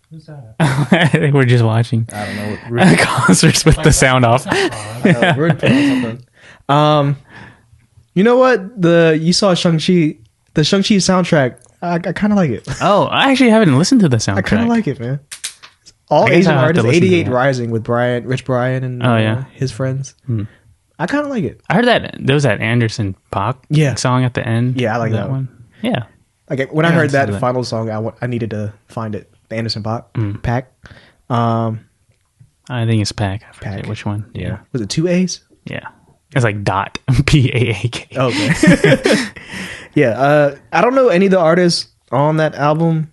Who's that? I think we're just watching I don't know. concerts with the sound off. We're playing something. You know what? You saw Shang-Chi. The Shang-Chi soundtrack. I kind of like it. Oh, I actually haven't listened to the soundtrack. I kind of like it, man. All I guess Asian I'll have to artists. listen to 88 that. Rising with Rich Brian, and his friends. I kind of like it. I heard that there was that Anderson .Paak song at the end. Yeah, I like that one. Yeah. Like when I heard listened to that that. final song, I needed to find it. The Anderson Paak. I think it's Pack. I forget Pack. which one. Yeah. Was it 2 A's? Yeah. It's like dot Paak. Okay. Yeah. I don't know any of the artists on that album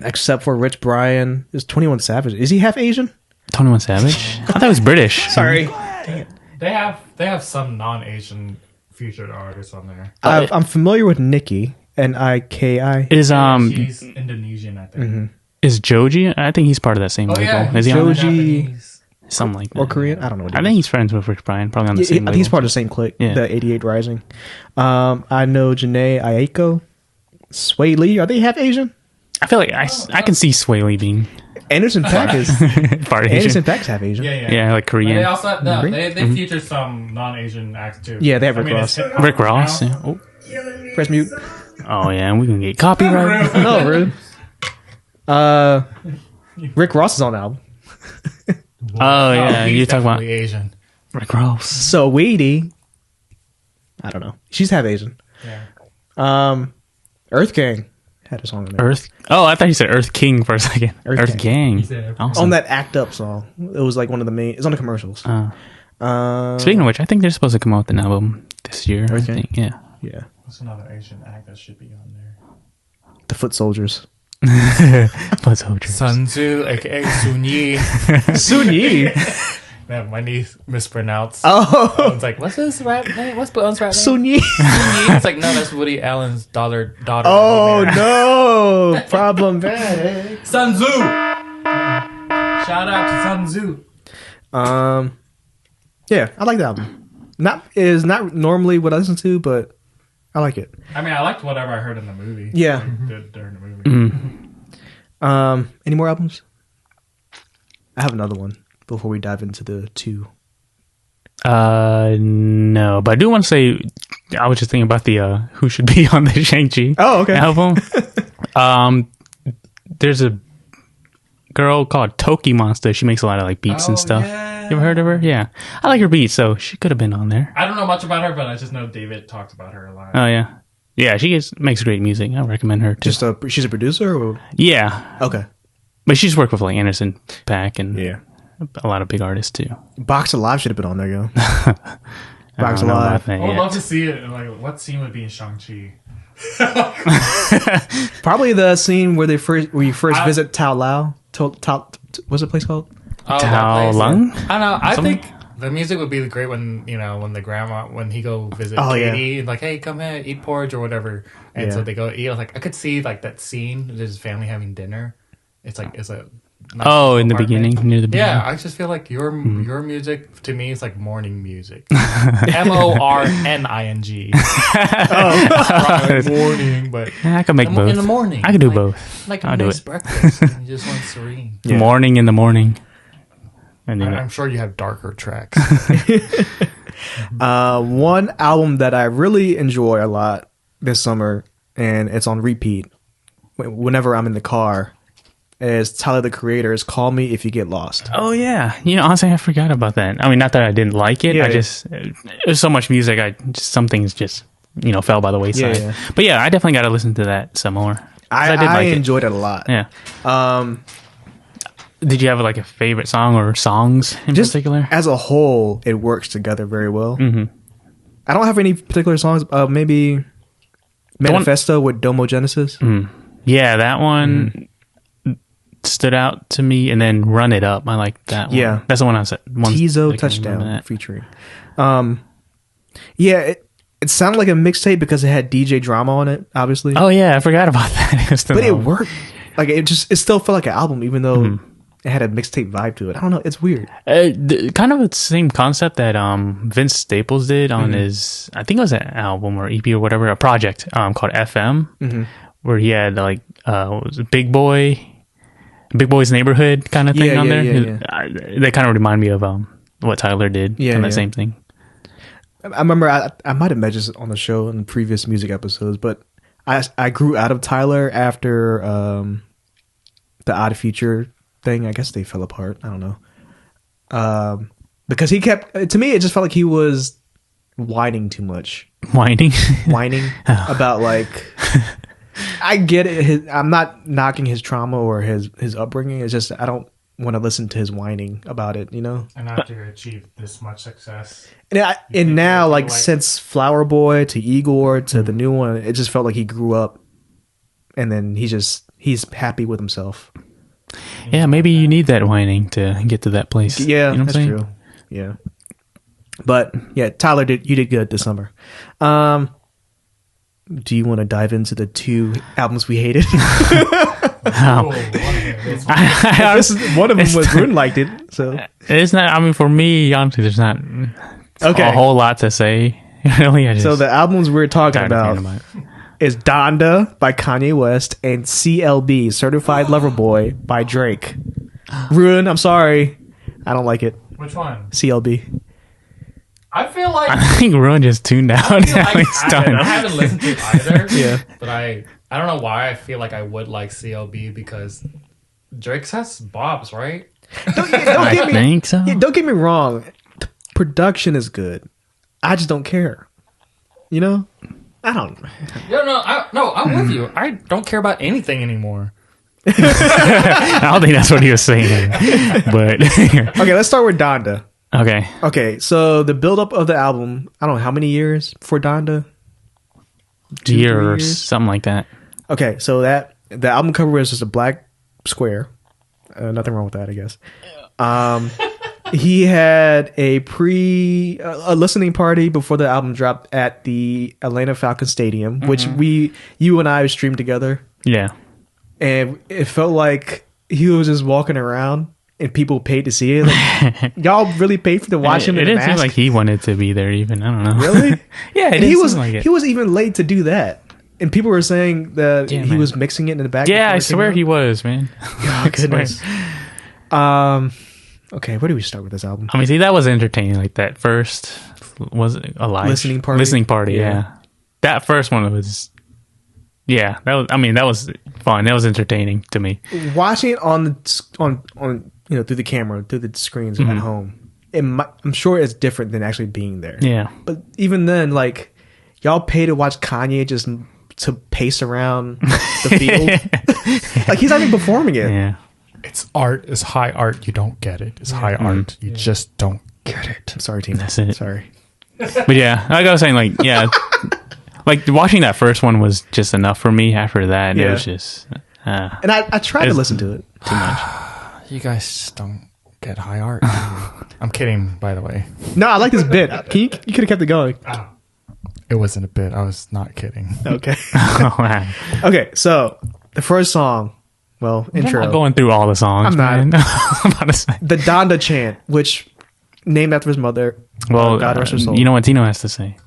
except for Rich Brian. Is 21 Savage. Is he half Asian? 21 Savage? I thought it was British. Sorry. They have some non-Asian featured artists on there. I'm familiar with Nikki, Niki. Is She's Indonesian, I think. is Joji? I think he's part of that same label. Is he on there? Joji Something like that. or Korean? I don't know what I think he's friends with Rich Brian, probably on the same label. he's part of the same clique, Yeah. the 88 Rising. I know Janae Aiko, Sway Lee. Are they half Asian? I feel like I can see Sway Lee being Anderson .Paak is part Anderson Asian. .Paak's half Asian. Yeah, like But Korean. they also they feature some non-Asian acts too. Yeah, they have Rick it's Ross. hip-hop Rick Ross. now. Yeah. Press mute. Oh yeah, and we can get copyright. No, rude. Rick Ross is on the album. Oh yeah, He's you're talking about definitely Asian. Rick Ross. So Weedy, I don't know. She's half Asian. Yeah. Earth Gang had a song on there. Earth. Oh, I thought you said Earth King for a second. Earth Earth Gang. Gang. said Earth Awesome. On that Act Up song. It was like one of the main. It's on the commercials. Speaking of which, I think they're supposed to come out with an album this year. I Okay. think. Yeah. Yeah. What's another Asian act that should be on there? The Foot Soldiers. Foot Soldiers. Sun Tzu, aka Sun Yi. Sun Yi. Man, my niece mispronounced. Oh. I was like, what's his rap name? What's Bone's rap name? Sun Yi. It's like, no, that's Woody Allen's daughter. Oh, no. Problematic. Sun Tzu. Shout out to Sun Tzu. Yeah, I like the album. Not normally what I listen to, but I like it. I mean, I liked whatever I heard in the movie. Yeah. During the movie. Any more albums? I have another one before we dive into the two. No, but I do want to say, I was just thinking about the who should be on the Shang-Chi album. There's a girl called Toki Monster. She makes a lot of like beats and stuff. Yeah. You ever heard of her? Yeah, I like her beats, so she could have been on there. I don't know much about her, but I just know David talks about her a lot. Oh yeah, she makes great music. I recommend her too. She's a producer? Or? Yeah, Okay. but she's worked with like Anderson .Paak and a lot of big artists too. Box Alive should have been on there, yo. Box Alive. I would love to see it. Like, what scene would be in Shang-Chi? Probably the scene where you first visit Tao Lao. What's the place called? Tao Lung? I don't know. I think the music would be great when when he go visit Katie, like, hey, come here, eat porridge or whatever, and so they go eat. I could see like that scene, his family having dinner. It's a nice in the beginning, near the beginning. Yeah, I just feel like your music to me is like morning music. MORNING. Morning, but I can make both. In the morning, I can do both. Like a nice breakfast. And you just want serene. Yeah. Morning in the morning. And then I'm sure you have darker tracks. One album that I really enjoy a lot this summer, and it's on repeat whenever I'm in the car, is Tyler the Creator's "Call Me If You Get Lost." Oh yeah, honestly, I forgot about that. I mean, not that I didn't like it. There's so much music. Some things just fell by the wayside. Yeah. But yeah, I definitely got to listen to that some more. I enjoyed it a lot. Yeah. Did you have like a favorite song or songs in particular? As a whole, it works together very well. Mm-hmm. I don't have any particular songs. Maybe Manifesto with Domo Genesis. Yeah, that one stood out to me, and then Run It Up. I like that one. Yeah, that's the one I said. Tizo Touchdown featuring. Yeah, it sounded like a mixtape because it had DJ drama on it. Obviously. Oh yeah, I forgot about that. But it worked. Like it still felt like an album, even though it had a mixtape vibe to it. I don't know. It's weird. Kind of the same concept that Vince Staples did on his, I think it was an album or EP or whatever, a project called FM, where he had like what was it, Big Boy's Neighborhood kind of thing on there. They kind of remind me of what Tyler did. The same thing. I remember I might have mentioned this on the show in previous music episodes, but I grew out of Tyler after the Odd Future thing. I guess they fell apart. I don't know. Because he kept, to me, it just felt like he was whining too much. Whining about like, I get it. I'm not knocking his trauma or his upbringing. It's just, I don't want to listen to his whining about it, And after you achieve this much success. And now, like, since Flower Boy to Igor to the new one, it just felt like he grew up and then he's happy with himself. Yeah, maybe you need that whining to get to that place. Yeah, that's true. Yeah. But, yeah, Tyler, you did good this summer. Do you want to dive into the two albums we hated? One of them was Roeun liked it, so it's not. I mean, for me, honestly, there's not a whole lot to say. Really, so the albums we're talking about is Donda by Kanye West and CLB, Certified Lover Boy by Drake. Roeun, I'm sorry, I don't like it. Which one? CLB. I feel like I think Roeun just tuned out. I haven't listened to it either. Yeah, but I don't know why I feel like I would like CLB because Drake has bobs, right? Don't get me wrong. The production is good. I just don't care. I don't. I'm with you. I don't care about anything anymore. I don't think that's what he was saying. But okay, let's start with Donda. Okay, so the build-up of the album, I don't know, how many years for Donda? 2 years, something like that. Okay, so the album cover is just a black square. Nothing wrong with that, I guess. He had a listening party before the album dropped at the Atlanta Falcons Stadium, which you and I streamed together. Yeah. And it felt like he was just walking around and people paid to see it. Like, y'all really paid to watch him in the mask? It didn't seem like he wanted to be there even. I don't know. Really? Yeah, he was even late to do that. And people were saying that he was mixing it in the back. Yeah, I swear he was, man. Oh, goodness. Okay, where do we start with this album? I mean, see, that was entertaining. Like that first was a live listening party. Yeah, that first one was. Yeah, that was fun. That was entertaining to me. Watching it on through the camera, through the screens at home, I'm sure it's different than actually being there. Yeah, but even then, like, y'all pay to watch Kanye just to pace around the field. Like, he's not even performing it. Yeah. It's art. It's high art. You don't get it. It's high art. You just don't get it. I'm sorry, Tina. That's it. Sorry. But yeah, like I was saying, like, yeah, like watching that first one was just enough for me. After that, it was just. And I tried to listen to it. Too much. You guys just don't get high art. I'm kidding, by the way. No, I like this bit. You could have kept it going. It wasn't a bit. I was not kidding. Okay. Oh, man. Okay, so the first song, intro. I'm not going through all the songs. I'm not. Man. I'm about to say. The Donda chant, which named after his mother. Well, God rest her soul. You know what Tino has to say.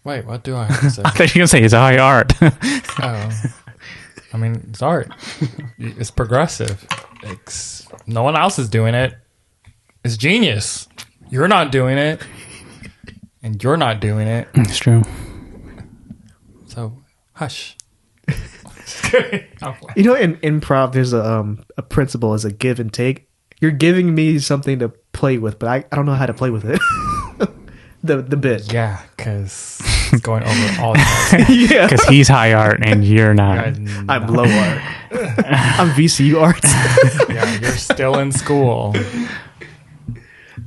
Wait, what do I have to say? I thought you were going to say it's high art. Oh. I mean, it's art. It's progressive. No one else is doing it. It's genius. You're not doing it. And you're not doing it. It's true. So, hush. You know, in improv, there's a principle as a give and take. You're giving me something to play with, but I don't know how to play with it. the bit. Yeah, because it's going over all the time. Yeah. Because he's high art and you're not. I'm low art. I'm VCU arts. Yeah, you're still in school. All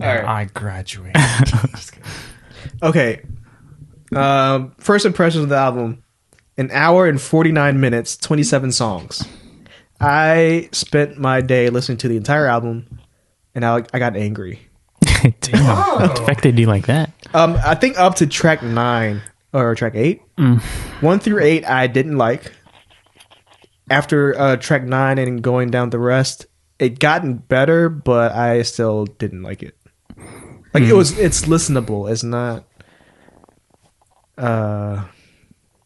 right. I graduated. Just kidding. Okay. First impressions of the album. An hour and 49 minutes, 27 songs. I spent my day listening to the entire album, and I got angry. Damn. What affected you like that? I think up to track 9 or track 8. 1 through 8 I didn't like. After track 9 and going down the rest, it gotten better, but I still didn't like it. Like it's listenable. It's not.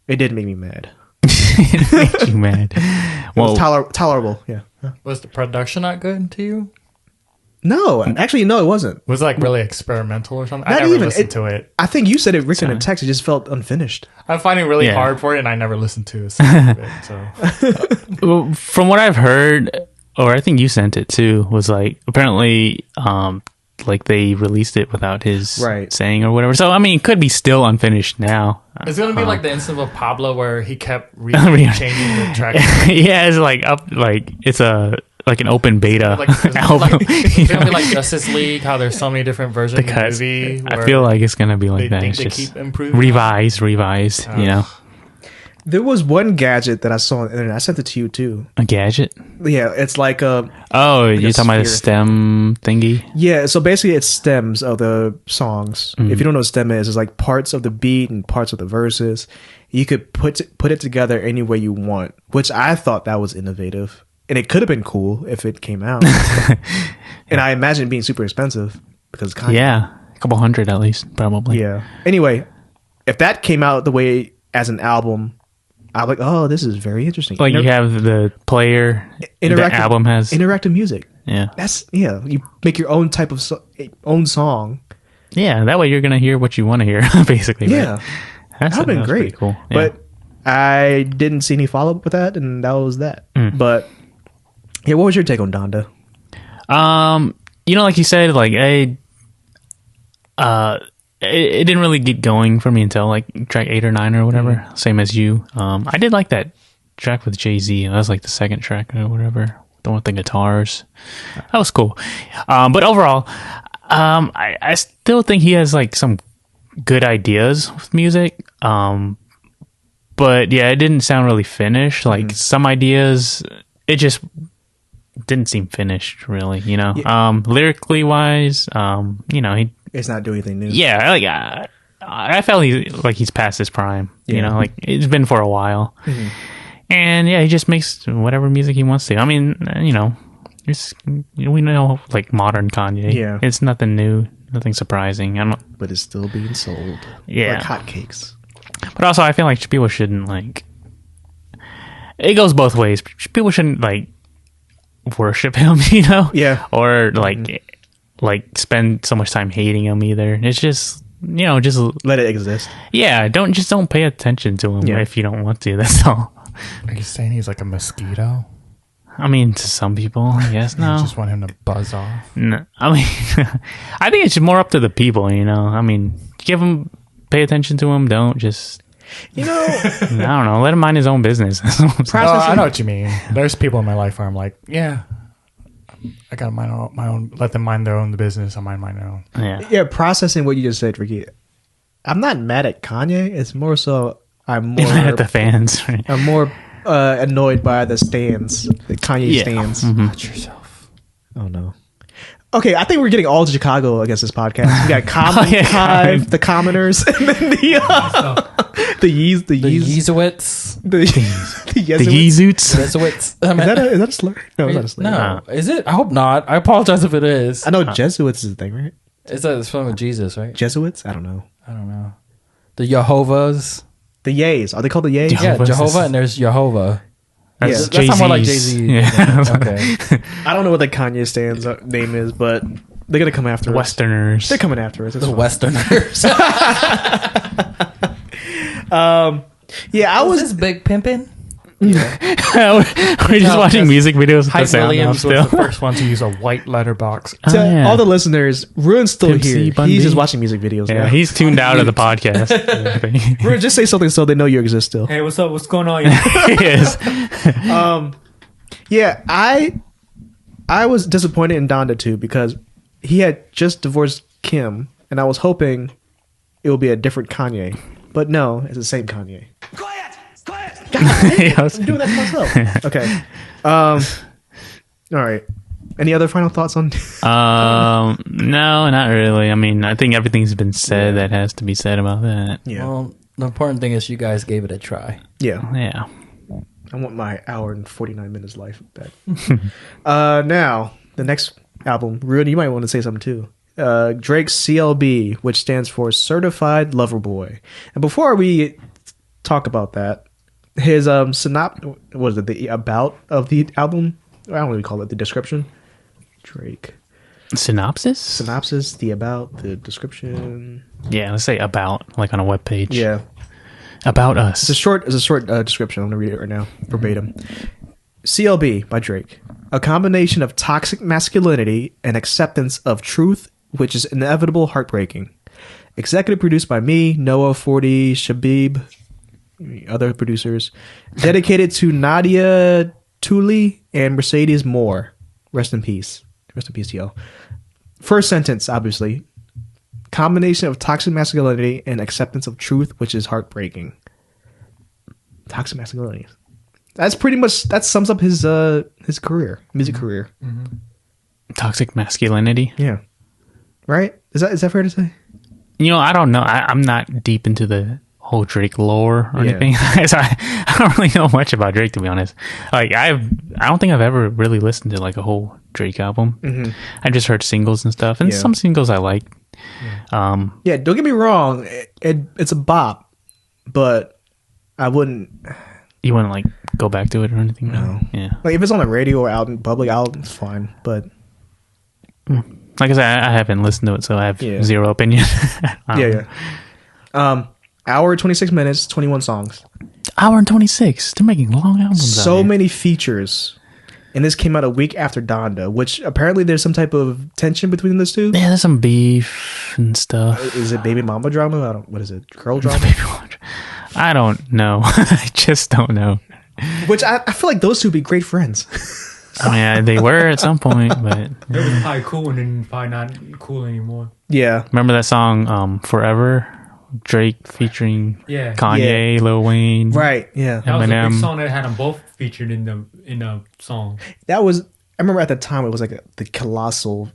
It did make me mad. It made you mad. Well, it was tolerable. Yeah. Was the production not good to you? No, actually, no, it wasn't. Was it like really experimental or something? Not I never even. listened to it. I think you said it written in text. It just felt unfinished. I'm finding it really Yeah. hard for it, and I never listened to a single of it. So Well, from what I've heard, or I think you sent it too, was like apparently like they released it without his saying or whatever. So I mean, it could be still unfinished now. it's gonna be like the incident of Pablo where he kept changing the track. Yeah, it's like it's like an open beta album. It's gonna be like Justice League, how there's so many different versions of the movie. I feel like it's gonna be like that. Think It's they just keep improving. revised. You know, There was one gadget that I saw on the internet. I sent it to you too. a gadget. Yeah, it's like a. Oh, you're talking about the sphere stem thingy? Yeah, so basically it's stems of the songs. If you don't know what stem is, it's like parts of the beat and parts of the verses. You could put it together any way you want, which I thought that was innovative. And it could have been cool if it came out. And I imagine it being super expensive because Kanye. Yeah, a couple hundred at least, probably. Yeah. Anyway, if that came out the way as an album, I'm like, oh, this is very interesting. Like you have the player, the album has interactive music. Yeah. You make your own type of own song. Yeah, that way you're gonna hear what you want to hear, basically. Yeah, right? that would have been great. Cool. Yeah. But I didn't see any follow up with that, and that was that. But yeah, what was your take on Donda? You know, like you said, like it didn't really get going for me until like track 8 or 9 or whatever. Same as you. I did like that track with Jay-Z. That was like the second track or whatever. The one with the guitars. That was cool. But overall, I still think he has like some good ideas with music. But yeah, it didn't sound really finished. Like some ideas, it just didn't seem finished really, you know. Yeah. Lyrically wise, you know, it's not doing anything new. Yeah, like I felt he's past his prime. Yeah. You know, like it's been for a while. And yeah, he just makes whatever music he wants to. I mean, you know, we know like modern Kanye. Yeah, it's nothing new, nothing surprising. But it's still being sold. Yeah, like hotcakes. But also, I feel like people shouldn't like. It goes both ways. People shouldn't like worship him, you know. Yeah. Or like spend so much time hating him either. It's just, you know, just let it exist. Yeah, don't pay attention to him if you don't want to. That's all. Are you saying he's like a mosquito? I mean, to some people, yes. No, you just want him to buzz off. No, I mean, I think it's more up to the people. You know, I mean, pay attention to him. Don't just. You know, I don't know. Let him mind his own business. I know what you mean. There's people in my life where I'm like, yeah, I gotta mind my own. Let them mind their own business. I mind my own. Yeah. Processing what you just said, Ricky. I'm not mad at Kanye. It's more so I'm more at the fans. Right? I'm more annoyed by the stands, the Kanye stands. Watch yourself. Oh no. Okay, I think we're getting all Chicago against this podcast. We got Hive, the Commoners, and then the Yeezowitz. The Yeezoots. Jesuits. Is that a slur? No, it's not a slur. No. Is it? I hope not. I apologize if it is. I know Jesuits is a thing, right? It's from with Jesus, right? Jesuits? I don't know. The Jehovah's. The Yays. Are they called the Yays? Yeah, Jehovah and there's Jehovah. That's That sounds more like Jay-Z. Yeah. Okay. I don't know what the Kanye stands name is, but they're gonna come after us. Westerners. They're coming after us. It's The fine. Westerners. Yeah, I was this big pimpin'? We're just watching music videos with Hype the sound Williams off was still. the first one to use a white letterbox. to yeah. all the listeners. Ruin's still Pimp C here. Bundy. He's just watching music videos. Yeah, now. he's tuned out of the podcast. Ruin, just say something so they know you exist still. Hey, what's up? What's going on? He is. Yeah, I was disappointed in Donda too because he had just divorced Kim, and I was hoping it would be a different Kanye, but no, it's the same Kanye. Yeah, I was- I'm doing that to myself. Okay. All right. Any other final thoughts on? no, not really. I mean, I think everything's been said that has to be said about that. Yeah. Well, the important thing is you guys gave it a try. Yeah. Yeah. I want my hour and 49 minutes life back. Now, the next album, Ruin, you might want to say something too. Drake's CLB, which stands for Certified Lover Boy. And before we talk about that, his what is it, the about of the album? I don't really call it the description. Drake. Synopsis? The about, the description. Yeah, let's say about, like on a web page. Yeah. About us. It's a short description. I'm going to read it right now, verbatim. CLB by Drake. A combination of toxic masculinity and acceptance of truth, which is inevitable heartbreaking. Executive produced by me, Noah 40, Shabib, other producers. Dedicated to Nadia Tooley and Mercedes Moore. Rest in peace. Rest in peace to y'all. First sentence, obviously. Combination of toxic masculinity and acceptance of truth, which is heartbreaking. Toxic masculinity. That's pretty much, that sums up his career, music career. Toxic masculinity. Yeah. Right? Is that fair to say? You know, I don't know. I'm not deep into the whole Drake lore or Yeah. anything. So I don't really know much about Drake, to be honest. Like I don't think I've ever really listened to like a whole Drake album. I just heard singles and stuff, and Yeah. some singles I like. Yeah, don't get me wrong. It's a bop, but I wouldn't. You wouldn't like go back to it or anything? No. Yeah. Like if it's on the radio or out in public, it's fine. But Like I said, I haven't listened to it, so I have Yeah. zero opinion. yeah. Hour 26 minutes, 21 songs. Hour and 26. They're making long albums. So out here. many features. And this came out a week after Donda, which apparently there's some type of tension between those two. Yeah, there's some beef and stuff. Is it baby mama drama? What is it? Girl drama? I don't know. I just don't know. Which I feel like those two would be great friends. I mean, they were at some point, but It was probably cool and then probably not cool anymore. Yeah. remember that song "Forever"? Drake featuring Yeah. Kanye, Lil Wayne. Right. Yeah. That was a Eminem. big song that had them both featured in the song. That was, I remember at the time it was like the colossal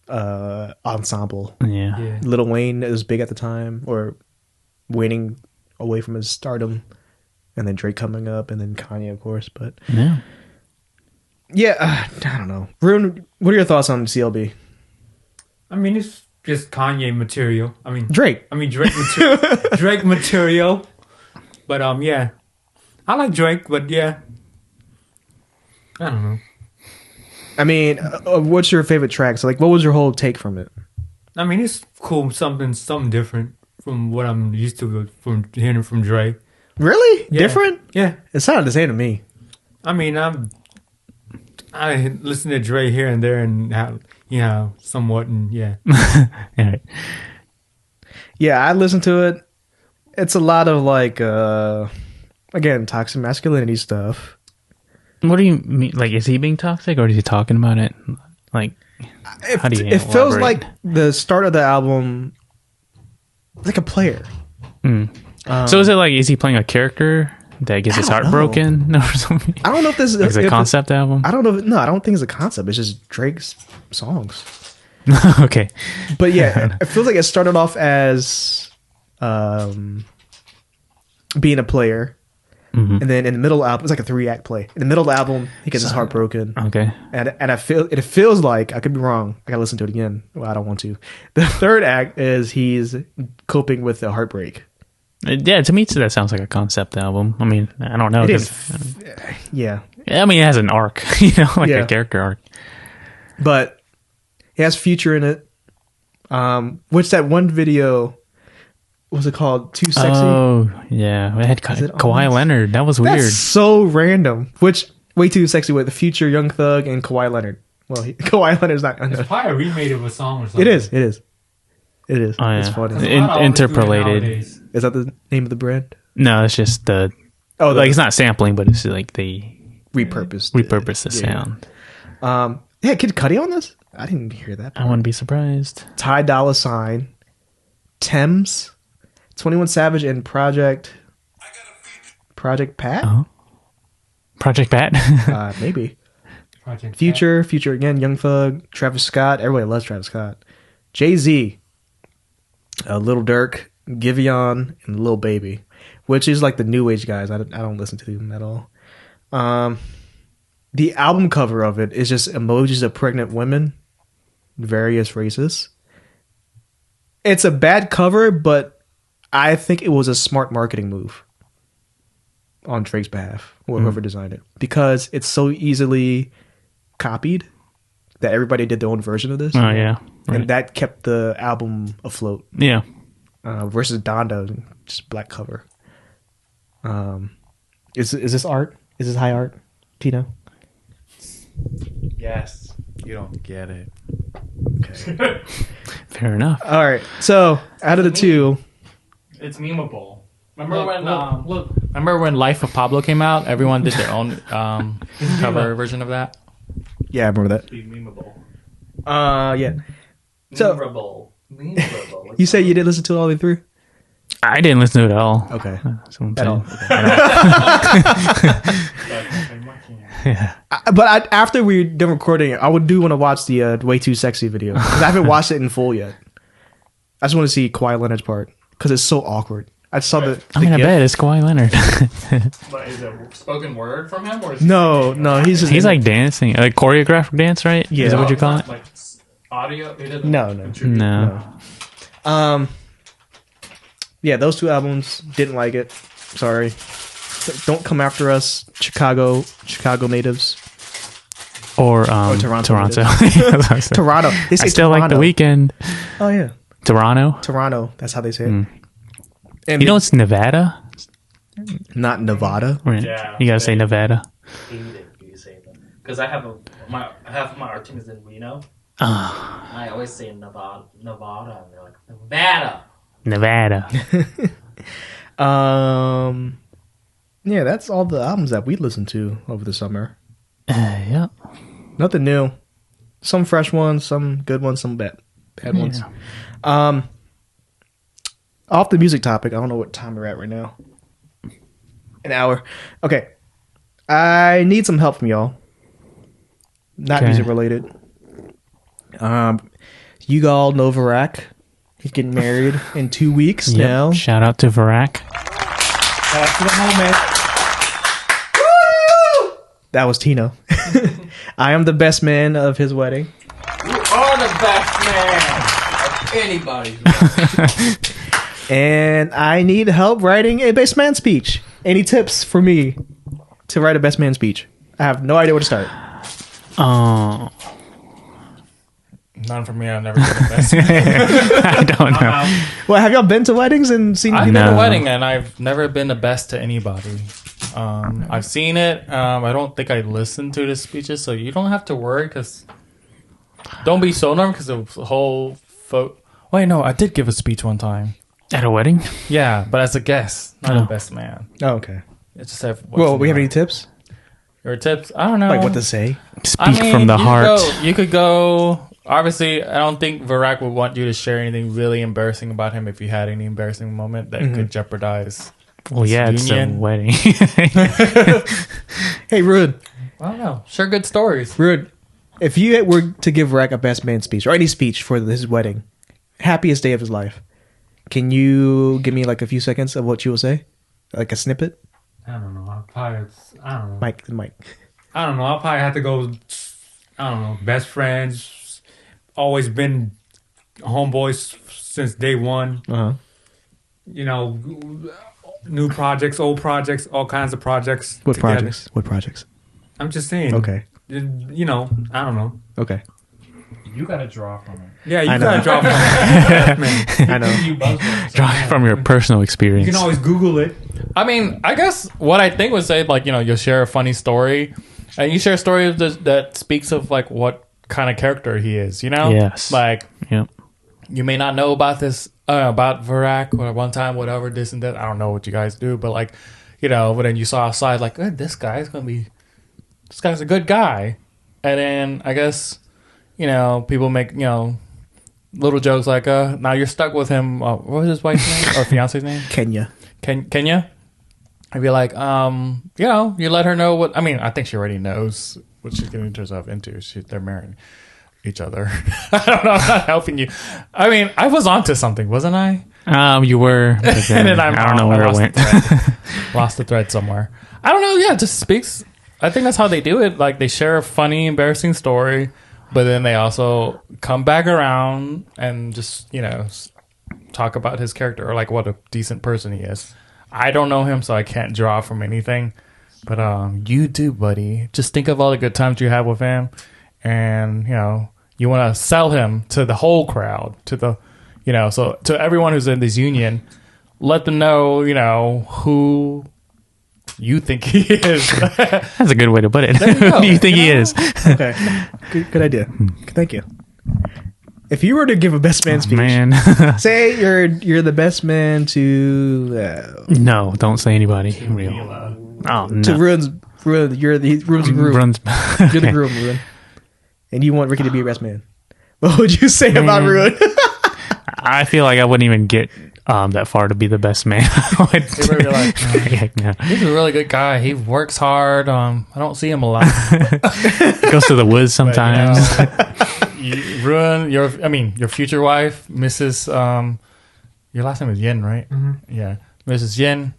ensemble. Yeah. Yeah. Lil Wayne was big at the time, or waning away from his stardom, and then Drake coming up, and then Kanye, of course. But Yeah. yeah, I don't know. Roeun, what are your thoughts on CLB? I mean, it's just Kanye material. I mean, Drake. Drake material. Drake material. But yeah, I like Drake. But yeah, I don't know. I mean, what's your favorite track? So, like, what was your whole take from it? I mean, it's cool. Something different from what I'm used to from hearing from Drake. Really Yeah. different? Yeah. It sounded the same to me. I mean, I listen to Dre here and there and how, somewhat, and yeah. Yeah. Yeah, I listened to it. it's a lot of like again, toxic masculinity stuff. What do you mean? Like, is he being toxic, or is he talking about it? Like, how do you? It feels like the start of the album, like a player. So is it like, is he playing a character that gets his heart broken or something? I don't know if this is a concept album. I don't know. No, I don't think it's a concept. It's just Drake's songs. Okay, but yeah, it feels like it started off as being a player. And then in the middle of the album, it's like a 3-act play. In the middle of the album, he gets his heart broken. Okay. And it feels like, I could be wrong. I gotta listen to it again. Well, I don't want to. The 3rd act is he's coping with the heartbreak. Yeah, to me, that sounds like a concept album. I mean, I don't know. It is. Yeah. I mean, it has an arc, like a character arc. But it has Future in it. Which that one video... What was it called? Too Sexy? Oh, yeah. It had Kawhi Leonard. That was weird. That's so random. Which, Way Too Sexy with the Future, Young Thug, and Kawhi Leonard. Well, Kawhi Leonard's not... It's probably a remade of a song or something. It is. Oh, yeah. It's funny. Interpolated. Is that the name of the brand? No, it's just the... Oh, like, it's not sampling, but it's like they... Repurpose the sound. Yeah, Kid Cudi on this? I didn't hear that part. I wouldn't be surprised. Ty Dolla $ign. Thames... 21 Savage and Project Pat? Oh. Project Pat? Maybe. Future again, Young Thug, Travis Scott. Everybody loves Travis Scott. Jay-Z, Lil Durk, Giveon, and Lil Baby, which is like the new age guys. I don't listen to them at all. The album cover of it is just emojis of pregnant women, various races. It's a bad cover, but I think it was a smart marketing move on Drake's behalf, or whoever designed it, because it's so easily copied that everybody did their own version of this. Oh yeah, and that kept the album afloat. Yeah, versus Donda, just black cover. Is this art? Is this high art, Tino? Yes. You don't get it. Okay. Fair enough. All right. So out of the two. It's memeable. Remember when Life of Pablo came out? Everyone did their own cover version of that. Yeah, I remember that. Be memeable. Yeah. So Memeable. You say you didn't listen to it all the way through? I didn't listen to it at all. Okay. At all. Yeah. But after we're done recording, I want to watch the Way Too Sexy video, because I haven't watched it in full yet. I just want to see Kawhi Leonard's part, because it's so awkward. I saw the I bet it's Kawhi Leonard. But is it spoken word from him, or is no, he's like dancing, like choreographed dance, right? Yeah. Is that what you call it? Like audio? No. Yeah, those two albums, didn't like it. Sorry. Don't come after us, Chicago natives. Or Toronto. Toronto. Toronto. They say I still Toronto. like The Weeknd. Oh yeah. Toronto. That's how they say it. And you know it's Nevada? Not Nevada. Right. Yeah, you gotta say Nevada. Because I have half of my art team is in Reno. I always say Nevada, and they're like Nevada. Yeah, that's all the albums that we listened to over the summer. Yeah. Nothing new. Some fresh ones, some good ones, some bad ones. Off the music topic, I don't know what time we're at right now. An hour. Okay. I need some help from y'all. Not music related. You all know Varak. He's getting married in 2 weeks now. Shout out to Varak. After the moment. Woo! That was Tino. I am the best man of his wedding. You are the best man of anybody's wedding. And I need help writing a best man speech. Any tips for me to write a best man speech? I have no idea where to start. Oh. None for me. I've never been a best man. I don't know. Well, have y'all been to weddings and seen? I've been to a wedding and I've never been the best to anybody. I've seen it. I don't think I listened to the speeches, so you don't have to worry. Because don't be so nervous because the whole Wait, no, I did give a speech one time. At a wedding? Yeah, but as a guest, not a best man. Oh, okay. It's just have. Well, we have any tips? Your tips? I don't know. Like what to say? Speak from the heart. You could go. Obviously, I don't think Varak would want you to share anything really embarrassing about him if you had any embarrassing moment that could jeopardize. Well, yeah, it's a wedding. Hey, Roeun. I don't know. Share good stories. Roeun, if you were to give Varak a best man speech or any speech for his wedding, happiest day of his life, can you give me like a few seconds of what you will say? Like a snippet? I don't know. I don't know. Mike. I don't know. I'll probably have to go. I don't know. Best friends. Always been homeboys since day one. Uh-huh. You know, new projects, old projects, all kinds of projects. What together. projects? What projects? I'm just saying. Okay. You know, I don't know. Okay. You gotta draw from it. Yeah, you gotta draw from it. I know. You buzzwords. Draw from your personal experience. You can always Google it. I mean, I guess what I think would say, like, you know, you'll share a funny story, and you share a story that speaks of like what kind of character he is. You know, Yes. like Yep. you may not know about this about Varak or one time, whatever, this and that. I don't know what you guys do, but like, you know, but then you saw outside, like, this guy's a good guy, and then I guess, you know, people make, you know, little jokes like, now you're stuck with him. What was his wife's name or fiance's name? Kenya. Kenya. I'd be like, you know, you let her know what. I mean, I think she already knows what she's getting herself into. They're marrying each other. I don't know. I'm not helping you. I mean, I was onto something, wasn't I? You were. But then, And then I don't know where it went. Lost the thread somewhere. I don't know. Yeah, it just speaks. I think that's how they do it. Like, they share a funny, embarrassing story, but then they also come back around and just, you know, talk about his character or like what a decent person he is. I don't know him, so I can't draw from anything. But you do, buddy. Just think of all the good times you have with him, and you know you want to sell him to the whole crowd, to the, you know, so to everyone who's in this union, let them know, you know, who you think he is. That's a good way to put it. Who do you think he is? Okay. Good idea. Thank you. If you were to give a best man speech, Man. say you're the best man to No, don't say anybody real. Oh, no. to Roeun, you're the Roeun's groom. Runs. You're the groom, Roeun, and you want Ricky to be your best man. What would you say about Roeun? I feel like I wouldn't even get that far to be the best man. People are like, No. he's a really good guy. He works hard. I don't see him a lot. Goes to the woods sometimes. Roeun, your future wife, Mrs. Your last name is Yin, right? Mm-hmm. Yeah, Mrs. Yin.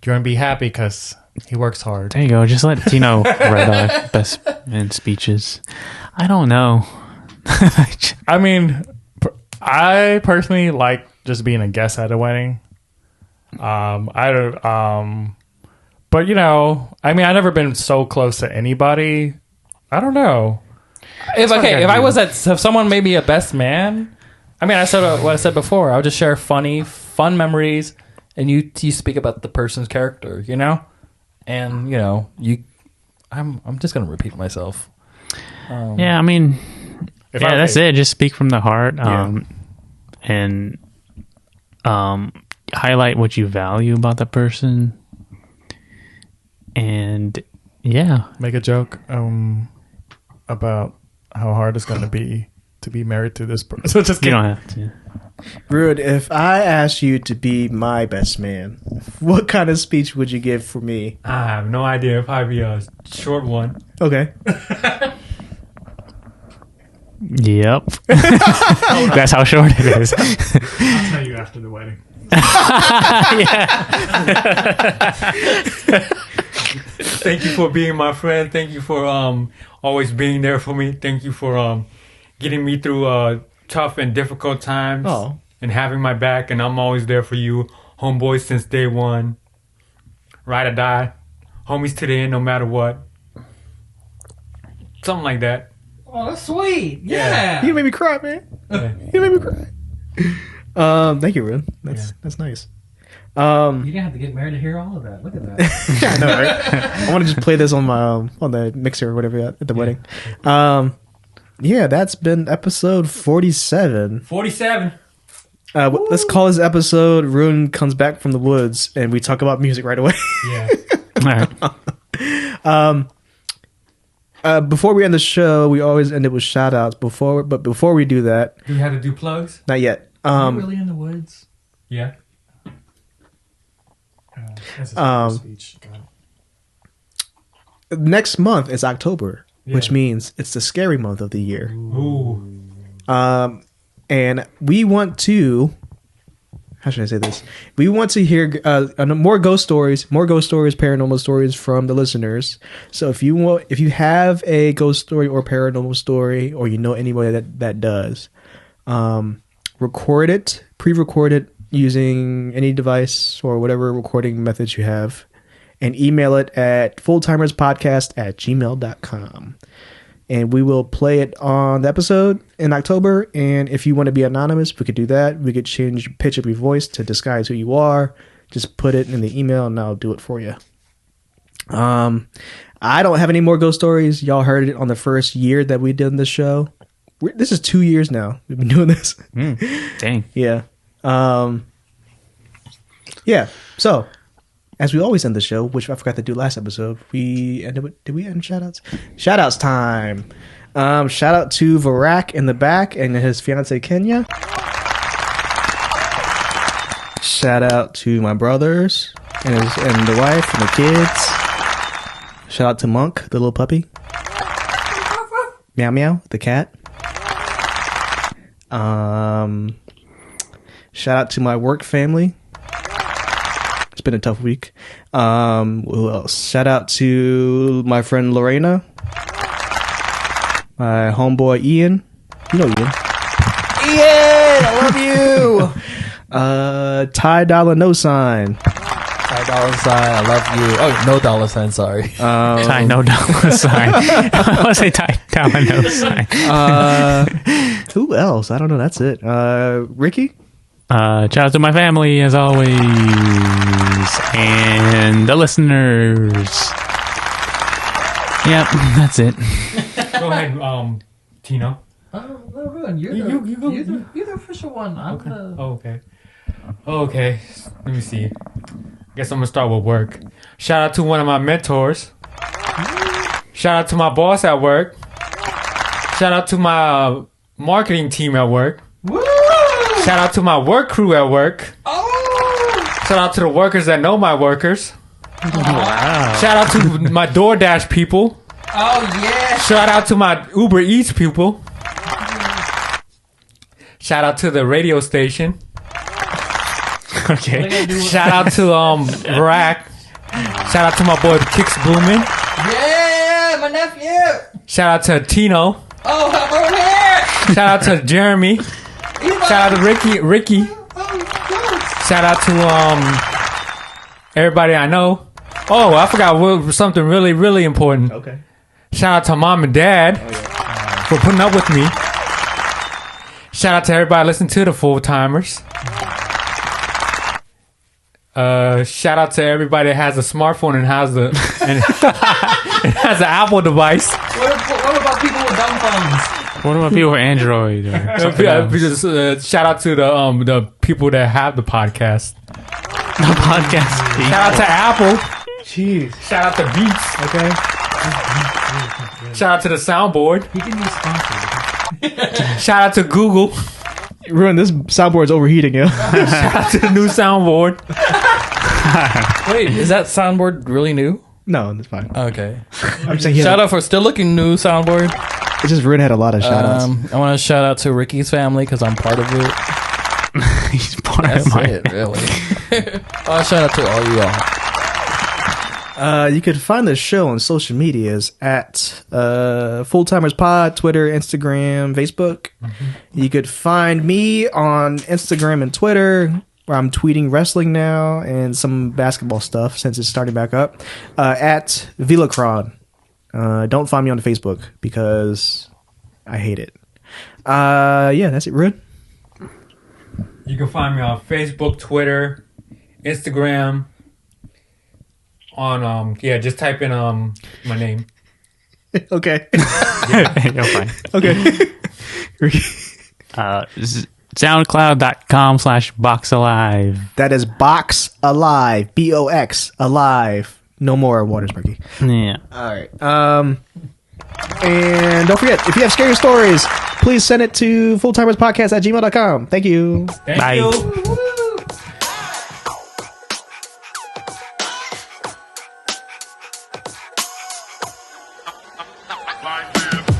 You're gonna be happy because he works hard. There you go. Just let Tino write best man speeches. I don't know. I mean, I personally like just being a guest at a wedding. I don't. But you know, I mean, I've never been so close to anybody. I don't know. If someone made me a best man, I mean, I said what I said before. I would just share fun memories, and you speak about the person's character, you know, and you know, I'm just gonna repeat myself. Yeah, I mean, that's it. Just speak from the heart, and highlight what you value about the person, and make a joke about how hard it's going to be married to this person. So just you don't have to. Roeun, if I asked you to be my best man, what kind of speech would you give for me? I have no idea. It'll probably be a short one. Okay. Yep. That's how short it is. I'll tell you after the wedding. Thank you for being my friend. Thank you for always being there for me. Thank you for getting me through tough and difficult times and having my back. And I'm always there for you, homeboy, since day one. Ride or die, homies to the end, no matter what. Something like that. Oh, that's sweet. Yeah. You made me cry, man. Yeah. You made me cry. Thank you, Roeun. That's nice. You didn't have to get married to hear all of that. Look at that. I know, right? I want to just play this on my on the mixer or whatever at the wedding. Yeah, that's been episode 47. 47. Let's call this episode Roeun Comes Back from the Woods, and we talk about music right away. Yeah. All right. Before we end the show, we always end it with shout outs. Before we do that, Do we have to do plugs? not yet. Are you really in the woods? Yeah. Speech. Next month is October, which Yeah. means it's the scary month of the year. Ooh. And we want to, how should I say this? We want to hear more ghost stories, paranormal stories from the listeners. So if you have a ghost story or paranormal story, or you know anybody that does, pre-record it using any device or whatever recording methods you have, and email it at fulltimerspodcast@gmail.com. And we will play it on the episode in October. And if you want to be anonymous, we could do that. We could pitch up your voice to disguise who you are. Just put it in the email and I'll do it for you. I don't have any more ghost stories. Y'all heard it on the first year that we did this show. This is 2 years now. We've been doing this. Dang. Yeah. Yeah. So, as we always end the show, which I forgot to do last episode, we ended with, did we end shoutouts? Shoutouts time. Shout out to Varak in the back and his fiance Kenya. Shout out to my brothers and the wife and the kids. Shout out to Monk, the little puppy. Meow meow, the cat. Shout out to my work family. It's been a tough week. Who else? Shout out to my friend Lorena. My homeboy Ian. You know Ian. Ian! I love you! Ty Dollar No Sign. Ty Dollar Sign, I love you. Oh, no dollar sign, sorry. Ty No Dollar Sign. I want to say Ty Dollar No Sign. Who else? I don't know. That's it. Ricky? Shout out to my family, as always, and the listeners. Yep, that's it. Go ahead, Tino. Oh, no, Roeun, you're the official one. I'm Okay. the... Okay. Let me see. I guess I'm gonna start with work. Shout out to one of my mentors. Shout out to my boss at work. Shout out to my marketing team at work. Woo! Shout out to my work crew at work. Oh! Shout out to the workers that know my workers. Wow. Shout out to my DoorDash people. Oh, yeah! Shout out to my Uber Eats people. Shout out to the radio station. Okay. Shout out to Rack. Shout out to my boy Kicks Boomin. Yeah, my nephew! Shout out to Tino. Oh, I'm over here! Shout out to Jeremy. Shout out to Ricky. Shout out to everybody I know. Oh, I forgot something really, really important. Okay. Shout out to mom and dad for putting up with me. Shout out to everybody listening to the Full Timers. Shout out to everybody that has a smartphone and has an Apple device. What about people with dumb phones? What about people with Android? Or something else? Shout out to the people that have the podcast. The podcast. Shout out to Apple. Jeez. Shout out to Beats. Okay. Shout out to the soundboard. He can be sponsored. Shout out to Google. Ruin, this soundboard's overheating, yo. Shout out to the new soundboard. Wait, is that soundboard really new? No, that's fine. Okay. I'm saying Shout out for still looking new soundboard. It's just Ruin had a lot of shout outs. I want to shout out to Ricky's family because I'm part of it. He's part That's of my. it, really. Shout out to all you all. You could find the show on social medias at Full Timers Pod, Twitter, Instagram, Facebook. You could find me on Instagram and Twitter, where I'm tweeting wrestling now and some basketball stuff since it's starting back up, at Vilacron. Don't find me on Facebook because I hate it. Yeah, that's it, Rude. You can find me on Facebook, Twitter, Instagram. On just type in my name. Okay. You're fine. Okay. SoundCloud.com/boxalive. That is Box Alive. BOX Alive. No more Watersburg. Yeah. All right. And don't forget, if you have scary stories, please send it to fulltimerspodcast@gmail.com. Thank you. Bye. you. Like this.